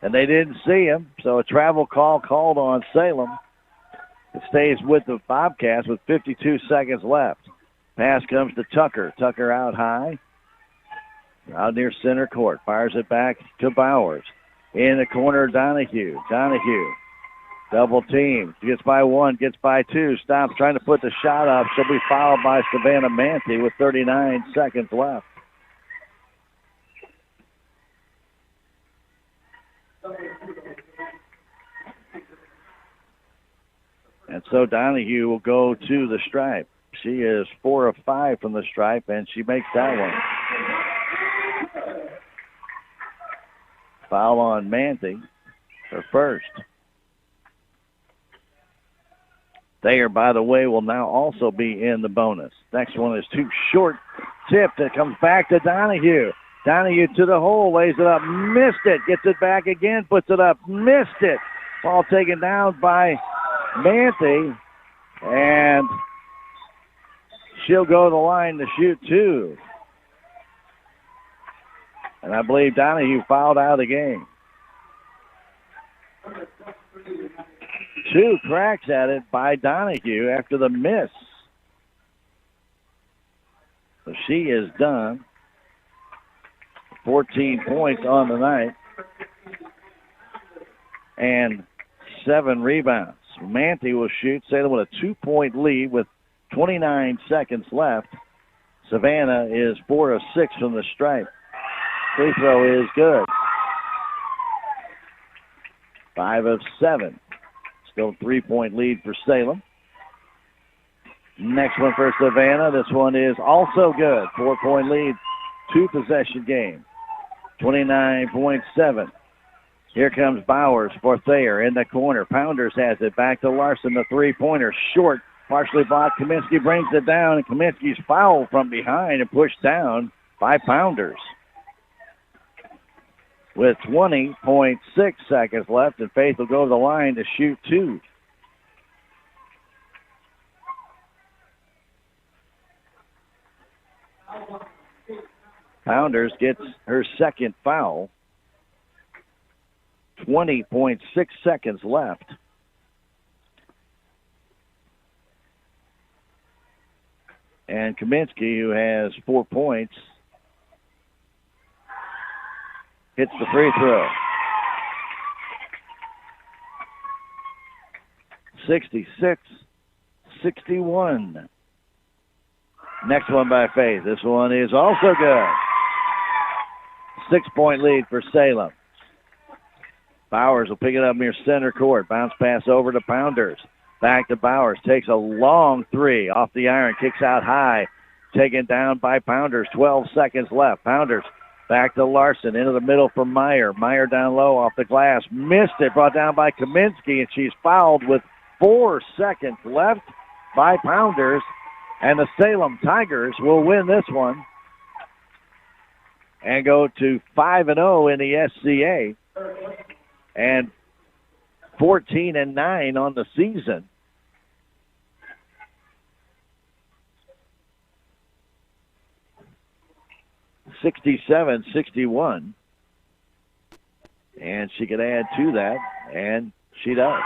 And they didn't see him. So a travel call called on Salem. It stays with the Bobcats with 52 seconds left. Pass comes to Tucker. Tucker out high. Out near center court. Fires it back to Bowers. In the corner, Donahue. Donahue. Double team. Gets by 1, gets by 2. Stops trying to put the shot up. She'll be fouled by Savannah Manthey with 39 seconds left. And so Donahue will go to the stripe. She is 4 of 5 from the stripe, and she makes that one. Foul on Manthey, her first. Thayer, by the way, will now also be in the bonus. Next one is too short. Tipped. It comes back to Donahue. Donahue to the hole, lays it up, missed it. Gets it back again, puts it up, missed it. Ball taken down by Manthey, and she'll go to the line to shoot 2. And I believe Donahue fouled out of the game. 2 cracks at it by Donahue after the miss. So she is done. 14 points on the night. And 7 rebounds. Manthey will shoot. Salem with a 2-point lead with 29 seconds left. Savannah is 4 of 6 from the stripe. Free throw is good. 5 of 7. Still 3-point lead for Salem. Next one for Savannah. This one is also good. 4-point lead. 2-possession game. 29.7. Here comes Bowers for Thayer in the corner. Pounders has it back to Larson. The 3-pointer short. Partially blocked. Kaminsky brings it down, and Kaminsky's fouled from behind and pushed down by Pounders. With 20.6 seconds left, and Faith will go to the line to shoot 2. Pounders gets her second foul. 20.6 seconds left. And Kaminsky, who has 4 points, hits the free throw. 66-61. Next one by Faith. This one is also good. 6-point lead for Salem. Bowers will pick it up near center court. Bounce pass over to Pounders. Back to Bowers. Takes a long three off the iron. Kicks out high. Taken down by Pounders. 12 seconds left. Pounders back to Larson. Into the middle for Meyer. Meyer down low off the glass. Missed it. Brought down by Kaminsky, and she's fouled with 4 seconds left by Pounders. And the Salem Tigers will win this one and go to 5-0 in the SCA. And 14-9 on the season. (67-61), and she could add to that, and she does.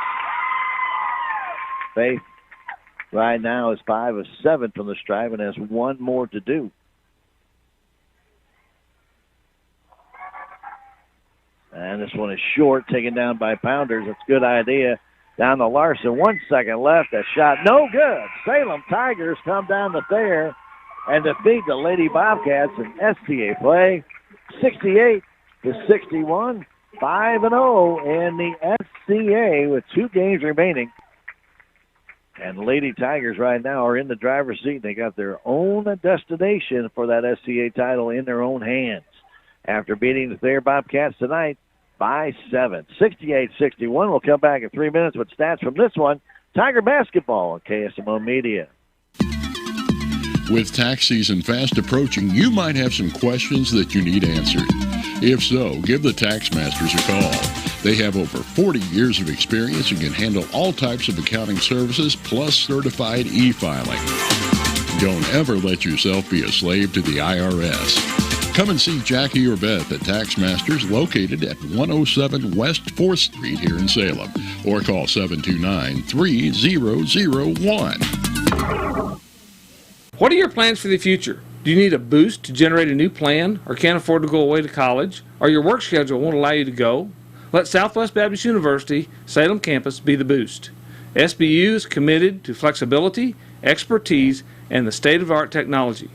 Faith right now is 5 of 7 from the stripe and has one more to do. And this one is short, taken down by Pounders. It's a good idea. Down to Larson. 1 second left. A shot no good. Salem Tigers come down to Thayer and defeat the Lady Bobcats in STA play 68-61. 5-0 in the SCA with 2 games remaining. And Lady Tigers right now are in the driver's seat. They got their own destination for that SCA title in their own hands after beating the Thayer Bobcats tonight by 7. 68-61. We'll come back in 3 minutes with stats from this one. Tiger basketball on KSMO Media. With tax season fast approaching, you might have some questions that you need answered. If so, give the Tax Masters a call. They have over 40 years of experience and can handle all types of accounting services plus certified e-filing. Don't ever let yourself be a slave to the IRS. Come and see Jackie or Beth at Tax Masters, located at 107 West 4th Street here in Salem, or call 729-3001. What are your plans for the future? Do you need a boost to generate a new plan, or can't afford to go away to college, or your work schedule won't allow you to go? Let Southwest Baptist University Salem campus be the boost. SBU is committed to flexibility, expertise, and the state-of-the-art technology.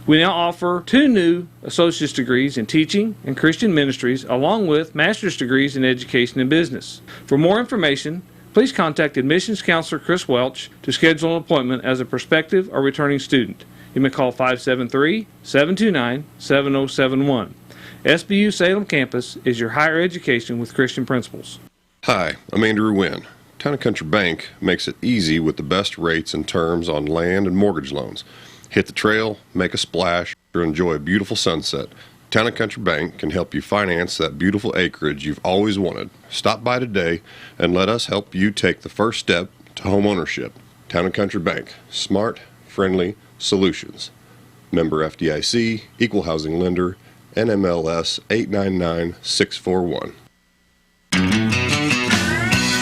We now offer 2 new associate's degrees in teaching and Christian ministries, along with master's degrees in education and business. For more information, please contact admissions counselor Chris Welch to schedule an appointment as a prospective or returning student. You may call 573-729-7071. SBU Salem campus is your higher education with Christian principles. Hi, I'm Andrew Wynn. Town & Country Bank makes it easy with the best rates and terms on land and mortgage loans. Hit the trail, make a splash, or enjoy a beautiful sunset. Town & Country Bank can help you finance that beautiful acreage you've always wanted. Stop by today and let us help you take the first step to home ownership. Town & Country Bank. Smart, friendly solutions. Member FDIC, Equal Housing Lender, NMLS 899641.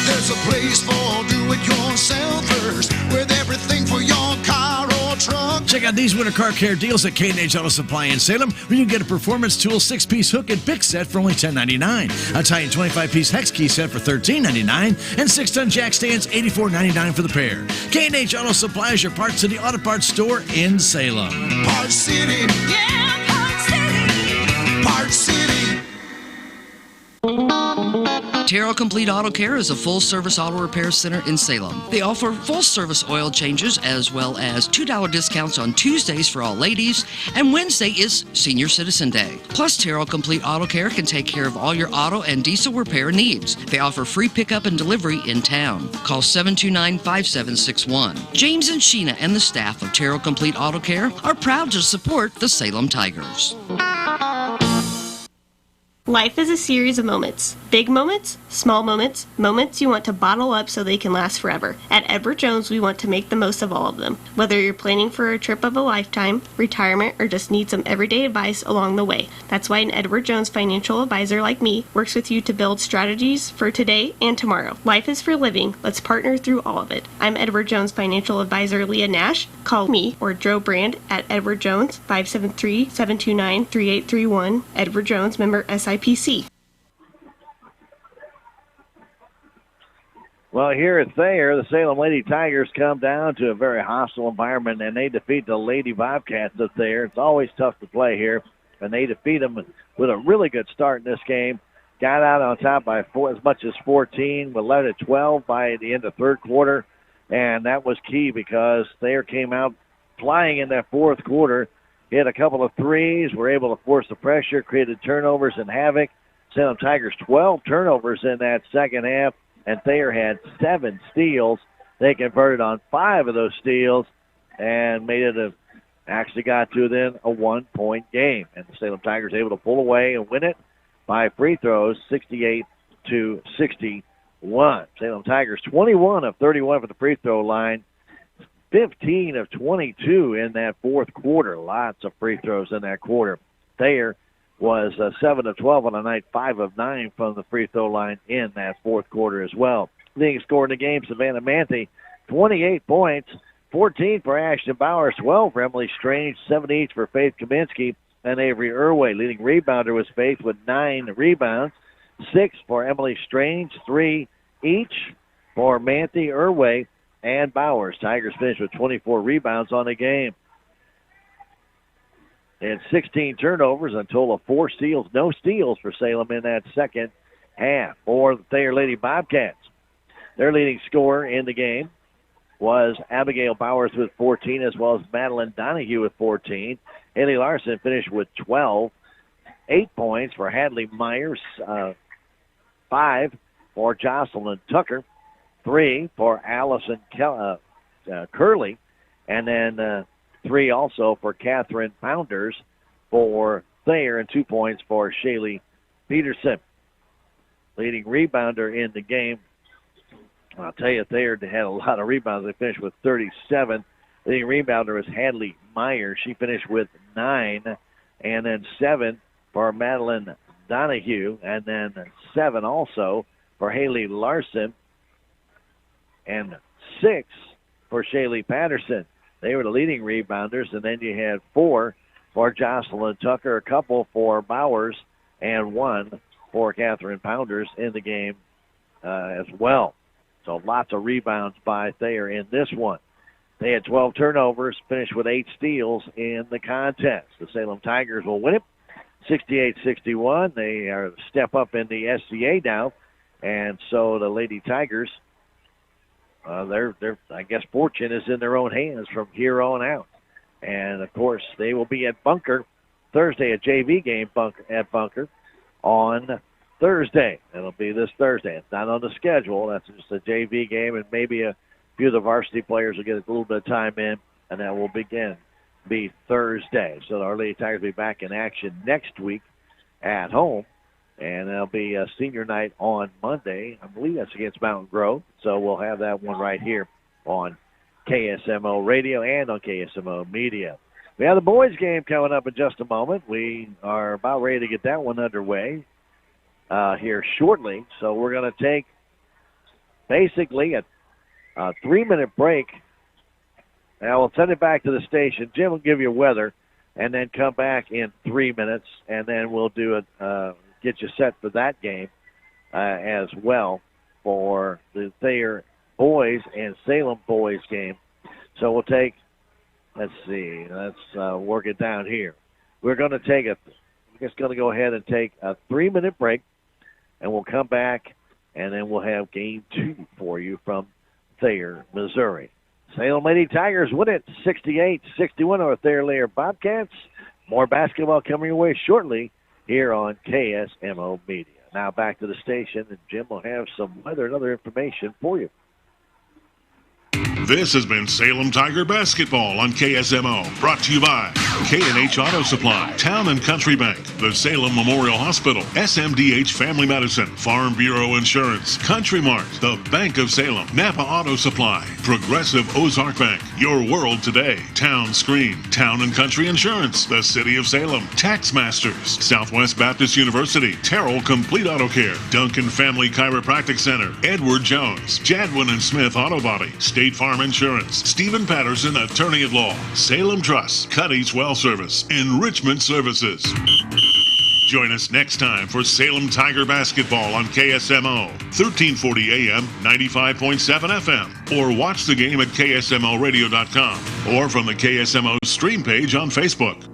There's a place for do-it-yourselfers with everything for your car or truck. Check out these winter car care deals at K&H Auto Supply in Salem, where you can get a Performance Tool 6-piece hook and pick set for only $10.99, a Titan 25-piece hex key set for $13.99, and 6-ton jack stands $84.99 for the pair. K&H Auto Supply is your Parts City Auto Parts store in Salem. Parts City. Yeah, Parts City. Parts City. Terrell Complete Auto Care is a full-service auto repair center in Salem. They offer full-service oil changes as well as $2 discounts on Tuesdays for all ladies, and Wednesday is Senior Citizen Day. Plus, Terrell Complete Auto Care can take care of all your auto and diesel repair needs. They offer free pickup and delivery in town. Call 729-5761. James and Sheena and the staff of Terrell Complete Auto Care are proud to support the Salem Tigers. Life is a series of moments. Big moments, small moments, moments you want to bottle up so they can last forever. At Edward Jones, we want to make the most of all of them. Whether you're planning for a trip of a lifetime, retirement, or just need some everyday advice along the way. That's why an Edward Jones financial advisor like me works with you to build strategies for today and tomorrow. Life is for living. Let's partner through all of it. I'm Edward Jones financial advisor Leah Nash. Call me or Joe Brand at Edward Jones, 573-729-3831. Edward Jones, member SIPC. Well, here at Thayer, the Salem Lady Tigers come down to a very hostile environment, and they defeat the Lady Bobcats up there. It's always tough to play here, and they defeat them with a really good start in this game. Got out on top by as much as 14, 11-12 by the end of third quarter. And that was key because Thayer came out flying in that fourth quarter, hit a couple of threes, were able to force the pressure, created turnovers and havoc. Salem Tigers 12 turnovers in that second half, and Thayer had 7 steals. They converted on 5 of those steals and made it actually got to then a 1-point game. And the Salem Tigers able to pull away and win it by free throws, 68-61. Salem Tigers 21 of 31 for the free throw line, 15 of 22 in that fourth quarter. Lots of free throws in that quarter. Thayer was 7 of 12 on the night, 5 of 9 from the free throw line in that fourth quarter as well. Leading scorer in the game, Savannah Manthe, 28 points, 14 for Ashton Bowers, 12 for Emily Strange, 7 each for Faith Kaminsky and Avery Irway. Leading rebounder was Faith with 9 rebounds, 6 for Emily Strange, 3 each for Manthe, Irway, and Bowers. Tigers finished with 24 rebounds on the game. They had 16 turnovers, a total of 4 steals. No steals for Salem in that second half for the Thayer Lady Bobcats. Their leading scorer in the game was Abigail Bowers with 14, as well as Madeline Donahue with 14. Haley Larson finished with 12. 8 points for Hadley Myers, 5 for Jocelyn Tucker, 3 for Allison Curley, and then 3 also for Catherine Pounders for Thayer, and 2 points for Shaylee Peterson. Leading rebounder in the game, I'll tell you, Thayer had a lot of rebounds. They finished with 37. Leading rebounder was Hadley Myers. She finished with 9, and then 7 for Madeline Donahue, and then 7 also for Haley Larson, and 6 for Shaylee Patterson. They were the leading rebounders, and then you had 4 for Jocelyn Tucker, a couple for Bowers, and 1 for Catherine Pounders in the game as well. So lots of rebounds by Thayer in this one. They had 12 turnovers, finished with 8 steals in the contest. The Salem Tigers will win it 68-61. They are a step up in the SCA now, and so the Lady Tigers, their I guess fortune is in their own hands from here on out. And of course they will be at Bunker Thursday, a JV game at Bunker on Thursday. It'll be this Thursday. It's not on the schedule. That's just a JV game, and maybe a few of the varsity players will get a little bit of time in, and that will be Thursday. So our Lady Tigers will be back in action next week at home, and there'll be a senior night on Monday. I believe that's against Mountain Grove, so we'll have that one right here on KSMO Radio and on KSMO Media. We have the boys game coming up in just a moment. We are about ready to get that one underway here shortly. So we're going to take basically a 3-minute break. Now we'll send it back to the station. Jim will give you weather and then come back in 3 minutes, and then we'll do get you set for that game as well for the Thayer boys and Salem boys game. So we'll take, let's work it down here. We're going to take we're just going to go ahead and take a 3-minute break, and we'll come back, and then we'll have game 2 for you from Thayer, Missouri. Salem Lady Tigers win it 68-61 over Thayer Layer Bobcats. More basketball coming your way shortly here on KSMO Media. Now back to the station, and Jim will have some weather and other information for you. This has been Salem Tiger Basketball on KSMO, brought to you by K&H Auto Supply, Town and Country Bank, the Salem Memorial Hospital, SMDH Family Medicine, Farm Bureau Insurance, Country Mart, the Bank of Salem, Napa Auto Supply, Progressive Ozark Bank, Your World Today, Town Screen, Town and Country Insurance, the City of Salem, Tax Masters, Southwest Baptist University, Terrell Complete Auto Care, Duncan Family Chiropractic Center, Edward Jones, Jadwin and Smith Auto Body, State Farm Insurance, Stephen Patterson, Attorney at Law, Salem Trust, Cuddy's Well Service, Enrichment Services. Join us next time for Salem Tiger Basketball on KSMO, 1340 AM, 95.7 FM, or watch the game at KSMOradio.com or from the KSMO stream page on Facebook.